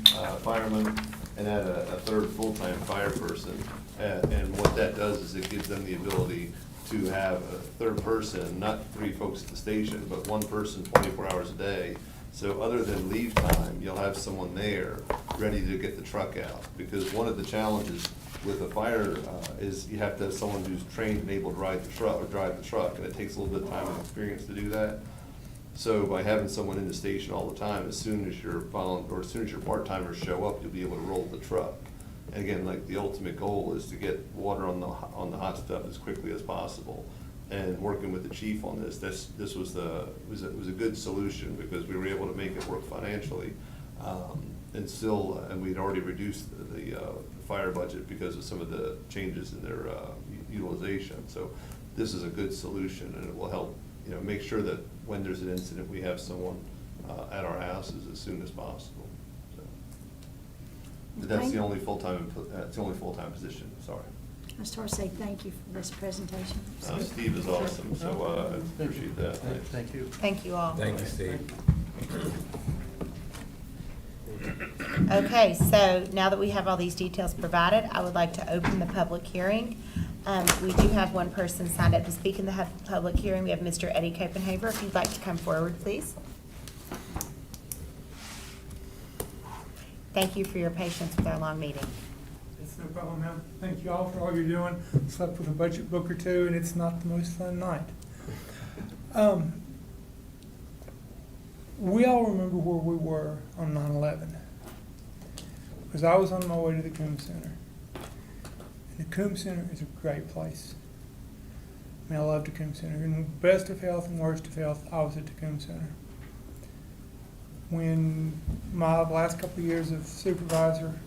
firemen and add a third full-time fire person. And what that does is it gives them the ability to have a third person, not 3 folks at the station, but 1 person 24 hours a day. So other than leave time, you'll have someone there ready to get the truck out. Because one of the challenges with a fire is you have to have someone who's trained and able to ride the truck or drive the truck, and it takes a little bit of time and experience to do that. So by having someone in the station all the time, as soon as your part-timers show up, you'll be able to roll the truck. And again, like, the ultimate goal is to get water on the hot stuff as quickly as possible. And working with the chief on this was a good solution, because we were able to make it work financially. And we'd already reduced the fire budget because of some of the changes in their utilization. So this is a good solution, and it will help, make sure that when there's an incident, we have someone at our houses as soon as possible. So, but that's the only full-time position, sorry. I was trying to say thank you for this presentation. Steve is awesome, so I appreciate that. Thanks. Thank you. Thank you all. Thank you, Steve. Okay, so now that we have all these details provided, I would like to open the public hearing. We do have one person signed up to speak in the public hearing. We have Mr. Eddie Copenhaver. If you'd like to come forward, please. Thank you for your patience with our long meeting. It's no problem, ma'am. Thank you all for all you're doing. Slept with a budget book or two, and it's not the most fun night. We all remember where we were on 9/11, because I was on my way to the Coombs Center. And the Coombs Center is a great place. I mean, I love the Coombs Center. In the best of health and worst of health, I was at the Coombs Center. When my last couple of years of supervisor,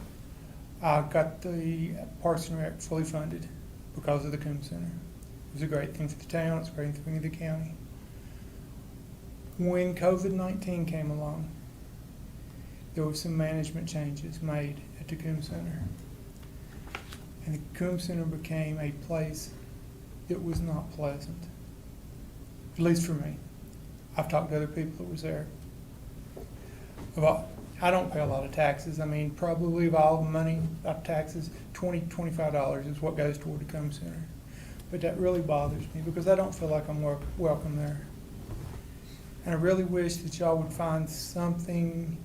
I got the Parks and Rec fully funded because of the Coombs Center. It was a great thing for the town, it's a great thing for the county. When COVID-19 came along, there were some management changes made at the Coombs Center. And the Coombs Center became a place that was not pleasant. at least for me. I've talked to other people that was there. I don't pay a lot of taxes. I mean, probably of all the money of taxes, $25 is what goes toward the Coombs Center. But that really bothers me because I don't feel like I'm welcome there. And I really wish that y'all would find something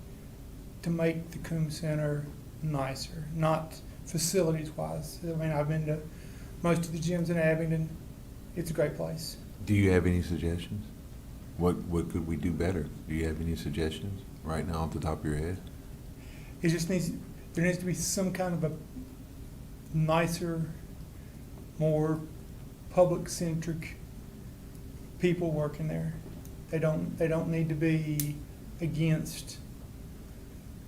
to make the Coombs Center nicer, not facilities-wise. I mean, I've been to most of the gyms in Abingdon. It's a great place. Do you have any suggestions? What could we do better? Do you have any suggestions right now off the top of your head? It just needs, there needs to be some kind of a nicer, more public-centric people working there. They don't need to be against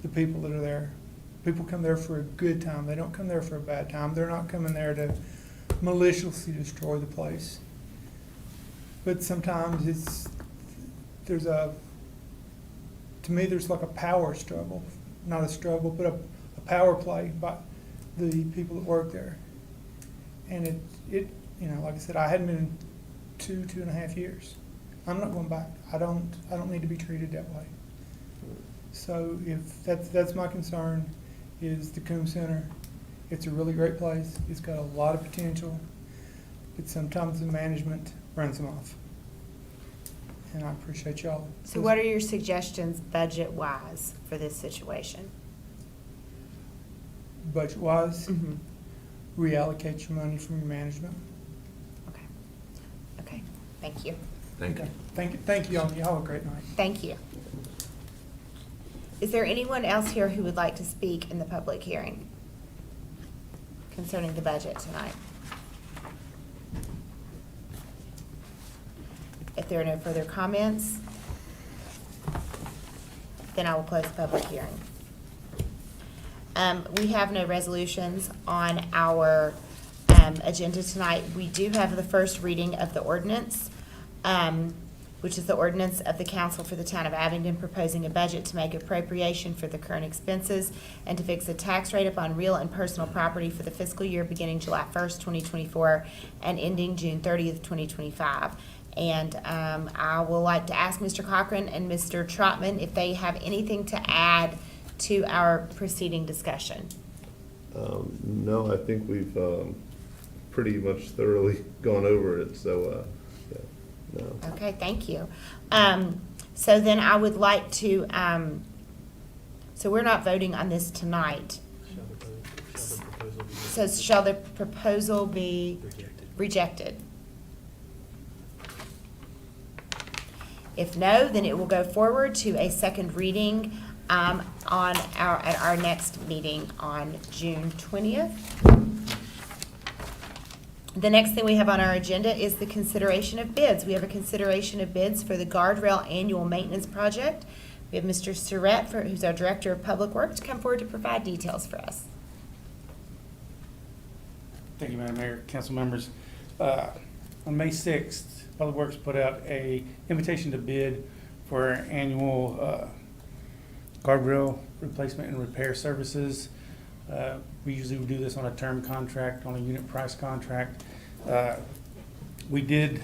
the people that are there. People come there for a good time. They don't come there for a bad time. They're not coming there to maliciously destroy the place. But sometimes to me, there's like a power struggle, not a struggle, but a power play by the people that work there. And it, like I said, I hadn't been in 2.5 years. I'm not going back. I don't need to be treated that way. So if that's my concern, is the Coombs Center. It's a really great place. It's got a lot of potential, but sometimes the management runs them off. And I appreciate y'all. So what are your suggestions budget-wise for this situation? Budget-wise, reallocate your money from your management. Okay. Okay, thank you. Thank you. Thank you, y'all. Y'all have a great night. Thank you. Is there anyone else here who would like to speak in the public hearing concerning the budget tonight? If there are no further comments, then I will close the public hearing. We have no resolutions on our agenda tonight. We do have the first reading of the ordinance, which is the ordinance of the council for the town of Abingdon proposing a budget to make appropriation for the current expenses and to fix a tax rate upon real and personal property for the fiscal year beginning July 1st, 2024 and ending June 30th, 2025. And I would like to ask Mr. Cochran and Mr. Trotman if they have anything to add to our preceding discussion. No, I think we've pretty much thoroughly gone over it, so, yeah, no. Okay, thank you. So then I would like to, so we're not voting on this tonight. So shall the proposal be rejected? If no, then it will go forward to a second reading at our next meeting on June 20th. The next thing we have on our agenda is the consideration of bids. We have a consideration of bids for the Guardrail Annual Maintenance Project. We have Mr. Surratt, who's our Director of Public Works, to come forward to provide details for us. Thank you, Madam Mayor, council members. On May 6th, Public Works put out a invitation to bid for our annual guardrail replacement and repair services. We usually do this on a term contract, on a unit price contract. We did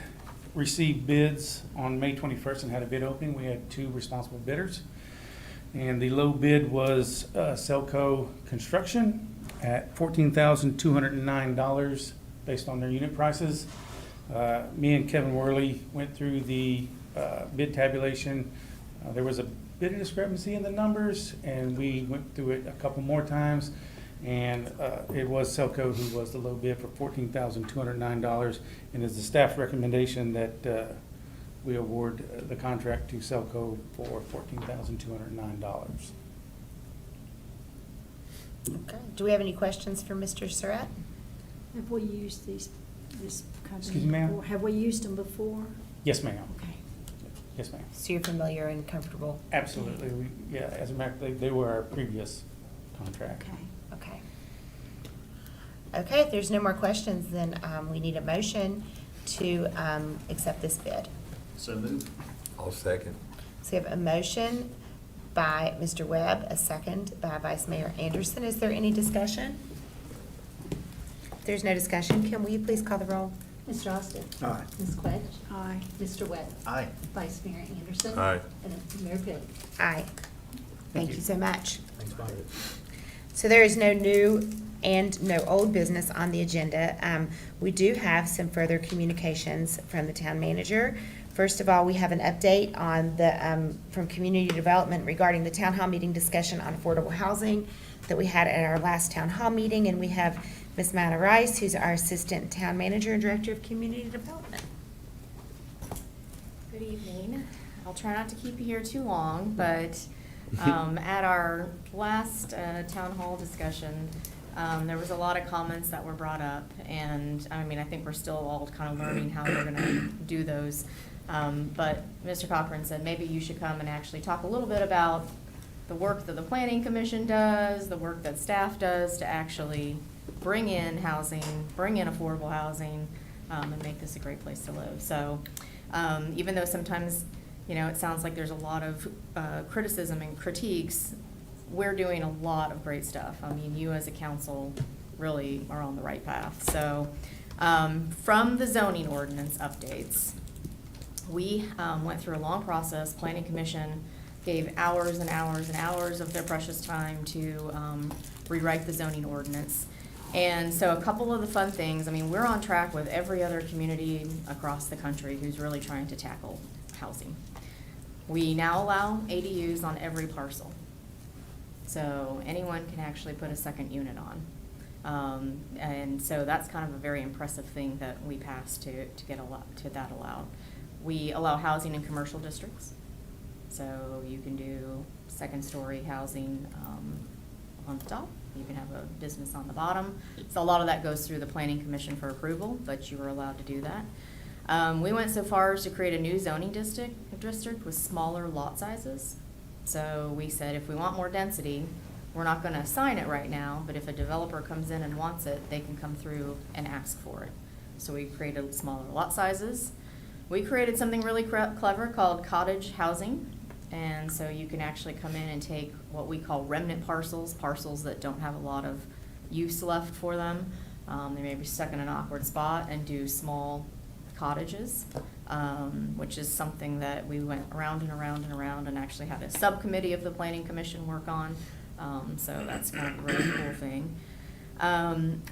receive bids on May 21st and had a bid opening. We had 2 responsible bidders. And the low bid was Selco Construction at $14,209 based on their unit prices. Me and Kevin Worley went through the bid tabulation. There was a bit of discrepancy in the numbers, and we went through it a couple more times. And it was Selco who was the low bid for $14,209, and it's the staff recommendation that we award the contract to Selco for $14,209. Okay. Do we have any questions for Mr. Surratt? Have we used this company? Excuse me, ma'am? before? Have we used them before? Yes, ma'am. Okay. Yes, ma'am. So you're familiar and comfortable? Absolutely. As a matter of fact, they were our previous contract. Okay. Okay. Okay, if there's no more questions, then we need a motion to accept this bid. So moved. I'll second. So we have a motion by Mr. Webb, a second by Vice Mayor Anderson. Is there any discussion? If there's no discussion, Kim, will you please call the roll? Mr. Austin. Aye. Ms. Quetch. Aye. Mr. Webb. Aye. Vice Mayor Anderson. Aye. And Mayor Petty. Aye. Thank you so much. Thanks, Bob. So there is no new and no old business on the agenda. We do have some further communications from the town manager. First of all, we have an update on the, from community development regarding the town hall meeting discussion on affordable housing that we had at our last town hall meeting. And we have Ms. Matta Rice, who's our assistant town manager and director of community development. Good evening. I'll try not to keep you here too long, but at our last town hall discussion, there was a lot of comments that were brought up, and I mean, I think we're still all kind of learning how we're gonna do those. But Mr. Cochran said maybe you should come and actually talk a little bit about the work that the planning commission does, the work that staff does to actually bring in housing, bring in affordable housing, and make this a great place to live. So even though sometimes, you know, it sounds like there's a lot of criticism and critiques, we're doing a lot of great stuff. I mean, you as a council really are on the right path. So from the zoning ordinance updates, we went through a long process. Planning Commission gave hours and hours and hours of their precious time to rewrite the zoning ordinance. And so a couple of the fun things, I mean, we're on track with every other community across the country who's really trying to tackle housing. We now allow ADUs on every parcel. So anyone can actually put a second unit on. And so that's kind of a very impressive thing that we passed to get that allowed. We allow housing in commercial districts. So you can do second-story housing on the top. You can have a business on the bottom. So a lot of that goes through the Planning Commission for approval, but you are allowed to do that. We went so far as to create a new zoning district with smaller lot sizes. So we said if we want more density, we're not going to assign it right now, but if a developer comes in and wants it, they can come through and ask for it. So we created smaller lot sizes. We created something really clever called cottage housing. And so you can actually come in and take what we call remnant parcels, parcels that don't have a lot of use left for them. They may be stuck in an awkward spot, and do small cottages, which is something that we went around and around and around and actually had a subcommittee of the Planning Commission work on. So that's kind of a really cool thing.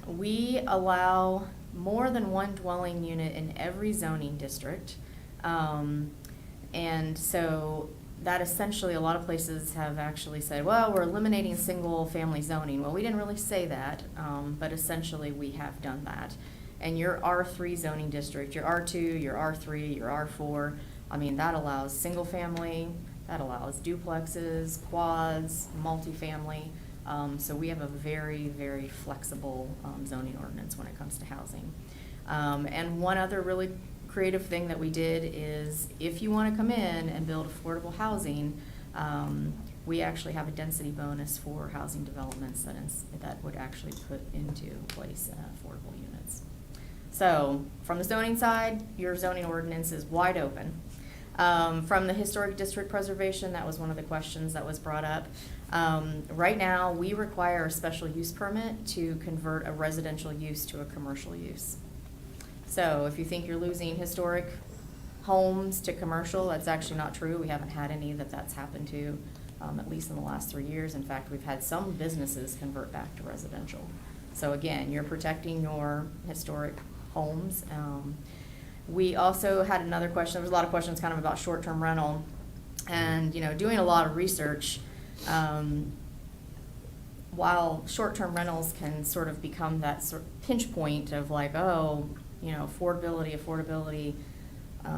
We allow more than one dwelling unit in every zoning district. And so that essentially, a lot of places have actually said, well, we're eliminating single family zoning. Well, we didn't really say that, but essentially we have done that. And your R3 zoning district, your R2, your R3, your R4, I mean, that allows single family, that allows duplexes, quads, multifamily. So we have a very, very flexible zoning ordinance when it comes to housing. And one other really creative thing that we did is if you want to come in and build affordable housing, we actually have a density bonus for housing developments that would actually put into place affordable units. So from the zoning side, your zoning ordinance is wide open. From the historic district preservation, that was one of the questions that was brought up. Right now, we require a special use permit to convert a residential use to a commercial use. So if you think you're losing historic homes to commercial, that's actually not true. We haven't had any that's happened to, at least in the last 3 years. In fact, we've had some businesses convert back to residential. So again, you're protecting your historic homes. We also had another question. There was a lot of questions kind of about short-term rental, and doing a lot of research. While short-term rentals can sort of become that sort of pinch point of like, oh, affordability,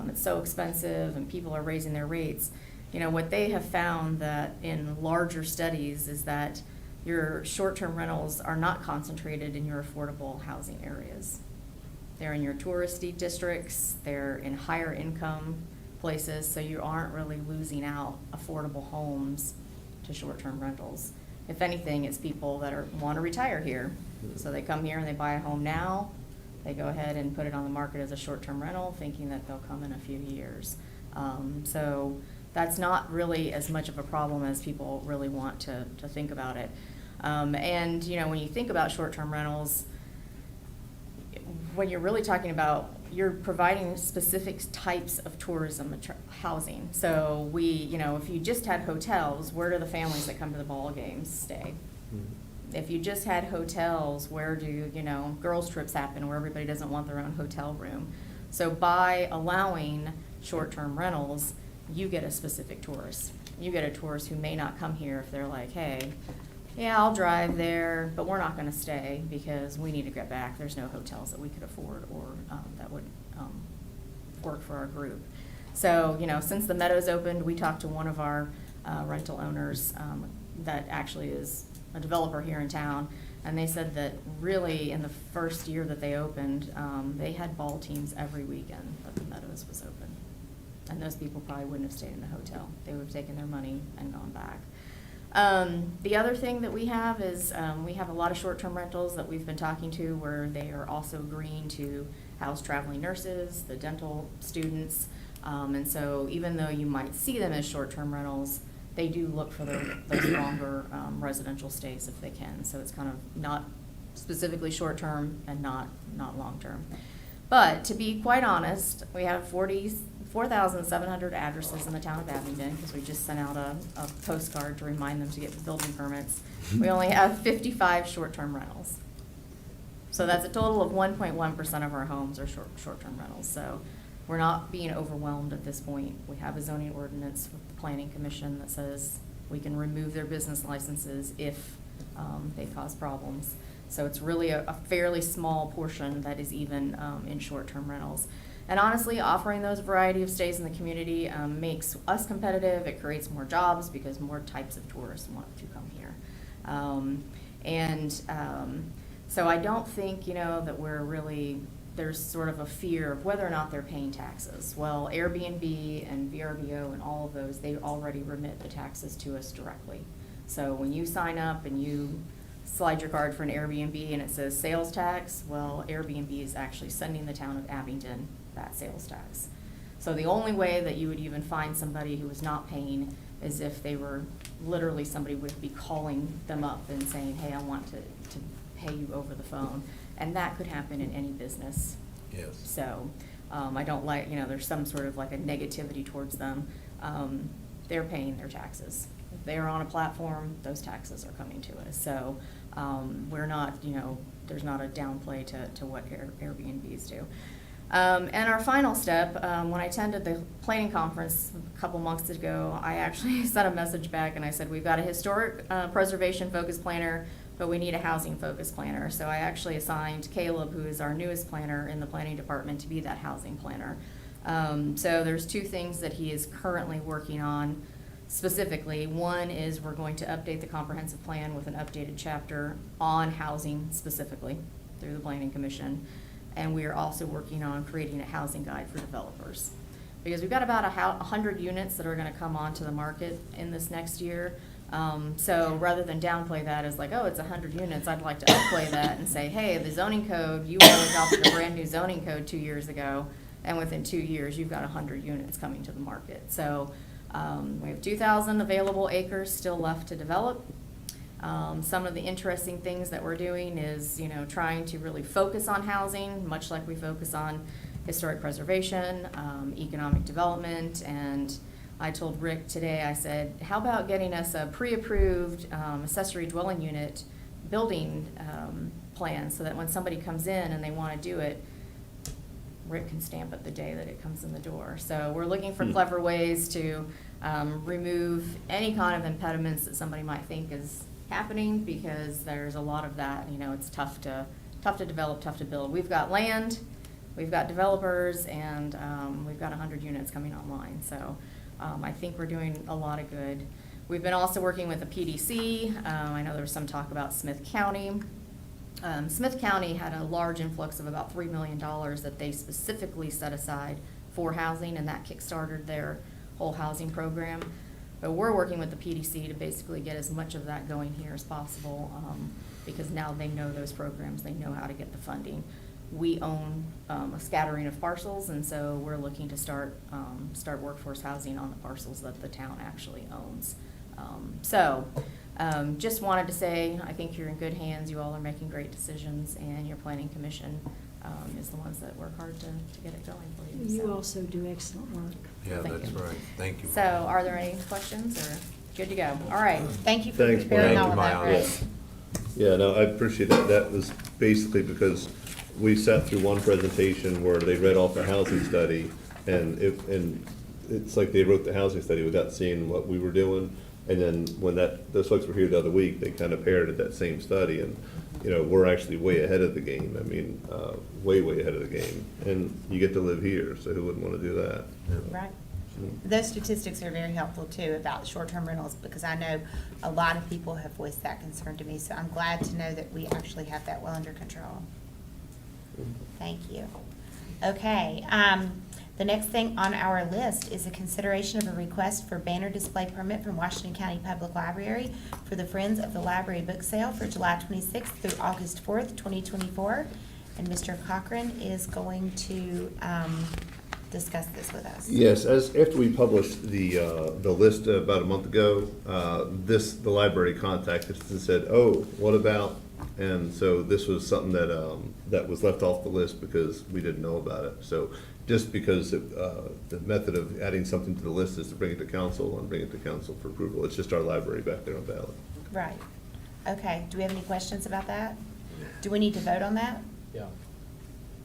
it's so expensive and people are raising their rates. What they have found that in larger studies is that your short-term rentals are not concentrated in your affordable housing areas. They're in your touristy districts, they're in higher income places, so you aren't really losing out affordable homes to short-term rentals. If anything, it's people that want to retire here. So they come here and they buy a home now, they go ahead and put it on the market as a short-term rental, thinking that they'll come in a few years. So that's not really as much of a problem as people really want to think about it. And when you think about short-term rentals, when you're really talking about, you're providing specific types of tourism housing. So we, you know, if you just had hotels, where do the families that come to the ball games stay? If you just had hotels, where do, you know, girls' trips happen where everybody doesn't want their own hotel room? So by allowing short-term rentals, you get a specific tourist. You get a tourist who may not come here if they're like, hey, yeah, I'll drive there, but we're not gonna stay because we need to get back. There's no hotels that we could afford or that would work for our group. So, you know, since the Meadows opened, we talked to one of our rental owners that actually is a developer here in town, and they said that really in the first year that they opened, they had ball teams every weekend that the Meadows was open. And those people probably wouldn't have stayed in the hotel. They would have taken their money and gone back. The other thing that we have is we have a lot of short-term rentals that we've been talking to where they are also agreeing to house traveling nurses, the dental students. And so even though you might see them as short-term rentals, they do look for those longer residential stays if they can. So it's kind of not specifically short-term and not long-term. But to be quite honest, we have 4,700 addresses in the town of Abingdon because we just sent out a postcard to remind them to get the building permits. We only have 55 short-term rentals. So that's a total of 1.1% of our homes are short-term rentals. So we're not being overwhelmed at this point. We have a zoning ordinance with the Planning Commission that says we can remove their business licenses if they cause problems. So it's really a fairly small portion that is even in short-term rentals. And honestly, offering those variety of stays in the community makes us competitive. It creates more jobs because more types of tourists want to come here. So I don't think, you know, that we're really, there's sort of a fear of whether or not they're paying taxes. Well, Airbnb and VRBO and all of those, they already remit the taxes to us directly. So when you sign up and you slide your card for an Airbnb and it says sales tax, well, Airbnb is actually sending the town of Abingdon that sales tax. So the only way that you would even find somebody who was not paying is if they were, literally somebody would be calling them up and saying, hey, I want to pay you over the phone. And that could happen in any business. Yes. So I don't like, you know, there's some sort of like a negativity towards them. They're paying their taxes. If they're on a platform, those taxes are coming to us. So we're not, you know, there's not a downplay to what Airbnbs do. And our final step, when I attended the planning conference a couple months ago, I actually sent a message back and I said, we've got a historic preservation focus planner, but we need a housing focus planner. So I actually assigned Caleb, who is our newest planner in the planning department, to be that housing planner. So there's two things that he is currently working on specifically. One is we're going to update the comprehensive plan with an updated chapter on housing specifically through the Planning Commission. And we are also working on creating a housing guide for developers. Because we've got about 100 units that are gonna come onto the market in this next year. So rather than downplay that as like, oh, it's 100 units, I'd like to upplay that and say, hey, the zoning code, you all adopted a brand new zoning code 2 years ago, and within 2 years, you've got 100 units coming to the market. So we have 2,000 available acres still left to develop. Some of the interesting things that we're doing is, you know, trying to really focus on housing, much like we focus on historic preservation, economic development, and I told Rick today, I said, how about getting us a pre-approved accessory dwelling unit building plan so that when somebody comes in and they want to do it, Rick can stamp it the day that it comes in the door. So we're looking for clever ways to remove any kind of impediments that somebody might think is happening, because there's a lot of that. You know, it's tough to develop, tough to build. We've got land, we've got developers, and we've got 100 units coming online. So I think we're doing a lot of good. We've been also working with the PDC. I know there was some talk about Smith County. Smith County had a large influx of about $3 million that they specifically set aside for housing, and that kickstarted their whole housing program. But we're working with the PDC to basically get as much of that going here as possible, because now they know those programs, they know how to get the funding. We own a scattering of parcels, and so we're looking to start workforce housing on the parcels that the town actually owns. So Just wanted to say, I think you're in good hands. You all are making great decisions, and your planning commission is the ones that work hard to get it going for you. You so. also do excellent work. Yeah, Thank that's you. right. Thank you. So are there any questions, or good to go? All right. Thank you for Thanks, preparing Thank all you, of that, Maya. Grace. Yeah, no, I appreciate that. That was basically because we sat through one presentation where they read off a housing study, and it's like they wrote the housing study without seeing what we were doing. And then when those folks were here the other week, they kind of parroted that same study, and, you know, we're actually way ahead of the game. I mean, way ahead of the game. And you get to live here, so who wouldn't want to do that? Right. Those statistics are very helpful too about short-term rentals, because I know a lot of people have voiced that concern to me, so I'm glad to know that we actually have that well under control. Thank you. Okay, the next thing on our list is a consideration of a request for banner display permit from Washington County Public Library for the Friends of the Library book sale for July 26th through August 4th, 2024. And Mr. Cochran is going to discuss this with us. Yes, after we published the list about a month ago, the library contacted us and said, "Oh, what about?" And so this was something that was left off the list because we didn't know about it. So just because the method of adding something to the list is to bring it to council and bring it to council for approval. It's just our library back there on ballot. Right. Okay, do we have any questions about that? Do we need to vote on that? Yeah.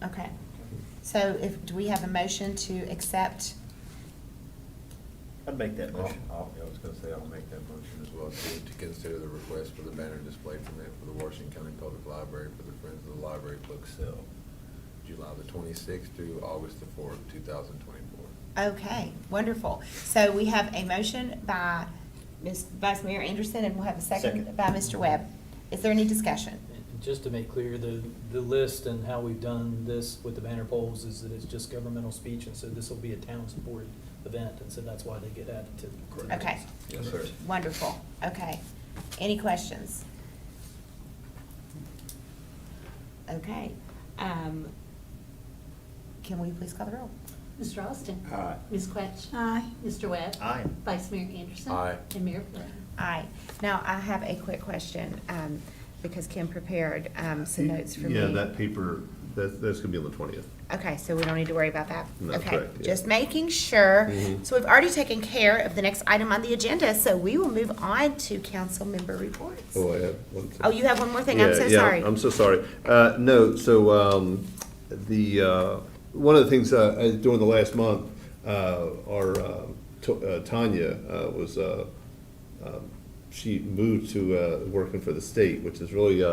Okay. So do we have a motion to accept? I'd make that motion. I was gonna say, I'll make that motion as well, to consider the request for the banner display permit for the Washington County Public Library for the Friends of the Library book sale, July the 26th through August the 4th, 2024. Okay, wonderful. So we have a motion by Ms. Vice Mayor Anderson, and we'll have a second by Mr. Webb. Is there any discussion? And just to make clear, the list and how we've done this with the banner polls is that it's just governmental speech, and so this will be a town-supported event, and so that's why they get added to. the Okay. Yes, sir. Wonderful. Okay. Any questions? Okay. Can we please call the roll? Mr. Austin. Aye. Ms. Quetch. Aye. Mr. Webb. Aye. Vice Mayor Anderson. Aye. And Mayor Flynn. Aye. Now, I have a quick question, because Kim prepared some notes for me. Yeah, that paper, that's gonna be on the 20th. Okay, so we don't need to worry about that? No, Okay, correct, yeah. just making sure. Mhm. So we've already taken care of the next item on the agenda, so we will move on to council member reports. Oh, I have one thing. Oh, you have one more thing? I'm Yeah, so yeah, sorry. I'm so sorry. No, so, one of the things, during the last month, Tanya, she moved to, working for the state, which is really,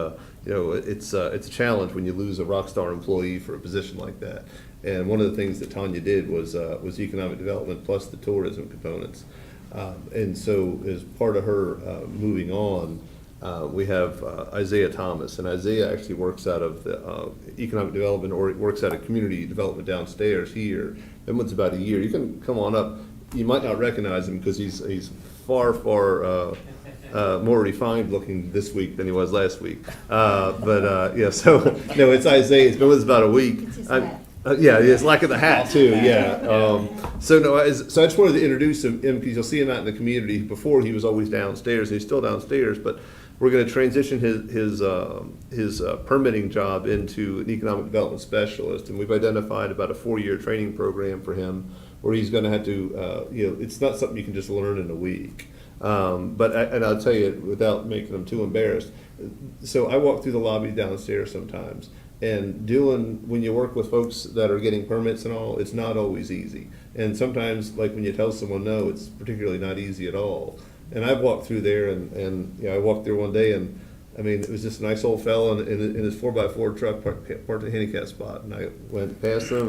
it's a challenge when you lose a rock star employee for a position like that. And one of the things that Tanya did was economic development plus the tourism components. And so as part of her, moving on, we have Isaiah Thomas, and Isaiah actually works out of the economic development, or works out of community development downstairs here. Been with us about a year. You can come on up. You might not recognize him because he's far more refined looking this week than he was last week. Yeah. So no, it's Isaiah. It's been with us about a week. It's his hat. Yeah, it's like the hat too. Yeah. So I just wanted to introduce him because you'll see him out in the community. Before he was always downstairs. He's still downstairs, but we're going to transition his permitting job into an economic development specialist, and we've identified about a 4-year training program for him, where he's going to have to, it's not something you can just learn in a week. And I'll tell you, without making them too embarrassed, so I walk through the lobby downstairs sometimes, and when you work with folks that are getting permits and all, it's not always easy. And sometimes, like when you tell someone no, it's particularly not easy at all. And I've walked through there, and I walked there one day, and I mean, it was just a nice old fellow in his 4x4 truck parked in a handicap spot. And I went past him,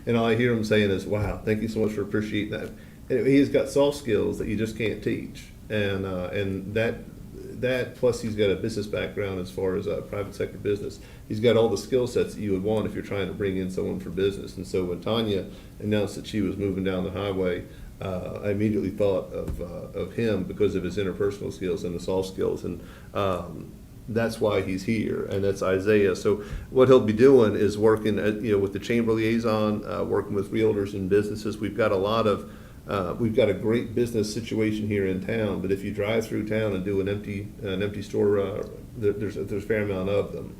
and all I hear him saying is, "Wow, thank you so much for appreciating that." And he's got soft skills that you just can't teach, and that plus he's got a business background as far as private sector business. He's got all the skill sets that you would want if you're trying to bring in someone for business. And so when Tanya announced that she was moving down the highway, I immediately thought of him because of his interpersonal skills and the soft skills, and that's why he's here, and that's Isaiah. So what he'll be doing is working with the chamber liaison, working with realtors and businesses. We've got a lot of we've got a great business situation here in town, but if you drive through town and do an empty store, there's a fair amount of them.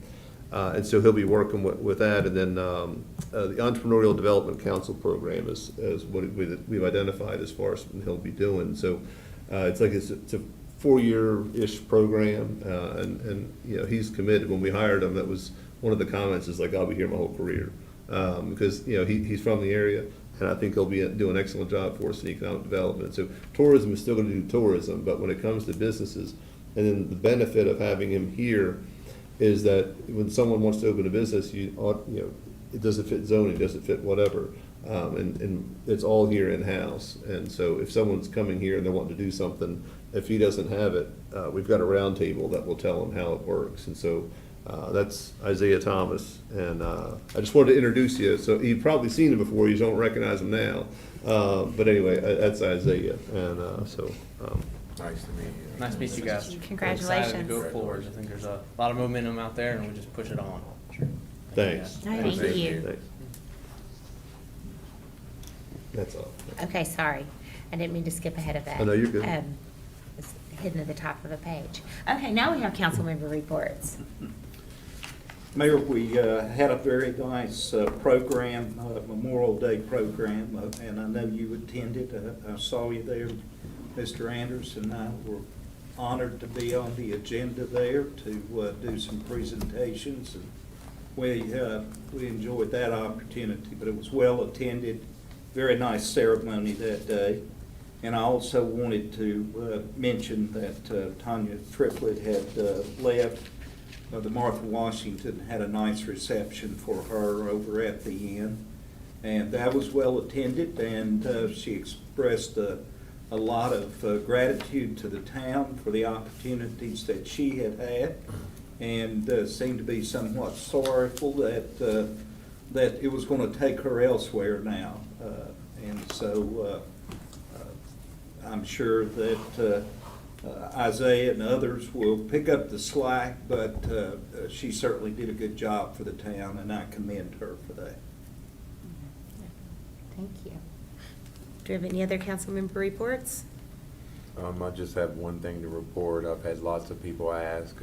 And so he'll be working with that, and then the Entrepreneurial Development Council program is what we've identified as far as he'll be doing. So it's a 4-year-ish program, and you know, he's committed. When we hired him, that was one of the comments, is like, I'll be here my whole career, because you know, he's from the area, and I think he'll be doing an excellent job for us in economic development. So tourism is still going to do tourism, but when it comes to businesses, and then the benefit of having him here is that when someone wants to open a business, you know, it doesn't fit zoning, doesn't fit whatever, and it's all here in-house. And so if someone's coming here and they're wanting to do something, if he doesn't have it, we've got a round table that will tell him how it works. And so that's Isaiah Thomas, and I just wanted to introduce you. So you've probably seen him before, you don't recognize him now, but anyway, that's Isaiah, and Nice to meet you. Nice to meet you guys. Congratulations. We're excited to go forward. I think there's a lot of momentum out there, and we just push it on. thanks. Thank you. Thanks. That's all. Okay, sorry. I didn't mean to skip ahead of that. Oh, no, you're good. It's hidden at the top of a page. Okay, now we have council member reports. Mayor, we had a very nice program, Memorial Day program, and I know you attended. I saw you there. Mr. Anderson and I were honored to be on the agenda there to do some presentations, and we enjoyed that opportunity, but it was well attended, very nice ceremony that day. And I also wanted to mention that Tanya Triplett had left. The Martha Washington had a nice reception for her over at the inn, and that was well attended, and she expressed a lot of gratitude to the town for the opportunities that she had, and seemed to be somewhat sorrowful that it was going to take her elsewhere now. And so I'm sure that Isaiah and others will pick up the slack, but she certainly did a good job for the town, and I commend her for that. Thank you. Do we have any other council member reports? I just have one thing to report. I've had lots of people ask.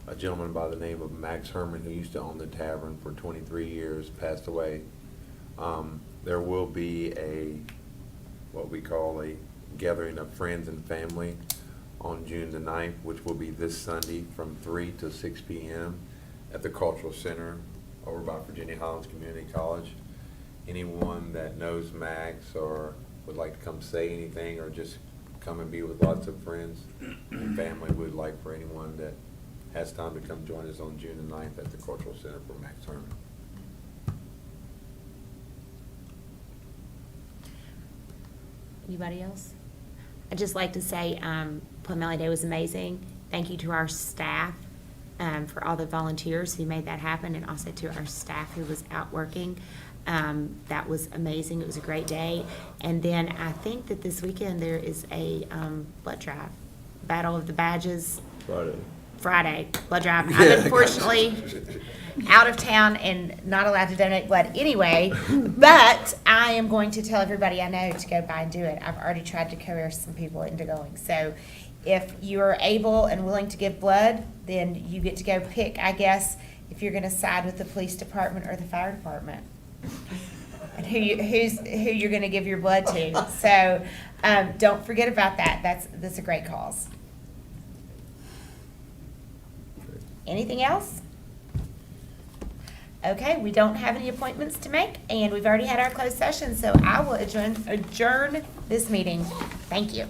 A gentleman by the name of Max Herman, who used to own the tavern for 23 years, passed away. There will be what we call a gathering of friends and family on June the 9th, which will be this Sunday from 3 to 6 p.m. at the Cultural Center over by Virginia Highlands Community College. Anyone that knows Max or would like to come say anything or just come and be with lots of friends and family, would like for anyone that has time to come join us on June the 9th at the Cultural Center for Max Herman. Anybody else? I'd just like to say Plum Valley Day was amazing. Thank you to our staff for all the volunteers who made that happen, and also to our staff who was out working. That was amazing. It was a great day. And then I think that this weekend there is a blood drive, Battle of the Badges. Friday, blood drive. I'm unfortunately out of town and not allowed to donate blood anyway, but I am going to tell everybody I know to go by and do it. I've already tried to coerce some people into going. So if you're able and willing to give blood, then you get to go pick, I guess, if you're going to side with the police department or the fire department, and who you're going to give your blood to. So don't forget about that. That's a great cause. Anything else? Okay, we don't have any appointments to make, and we've already had our closed session, so I will adjourn this meeting. Thank you.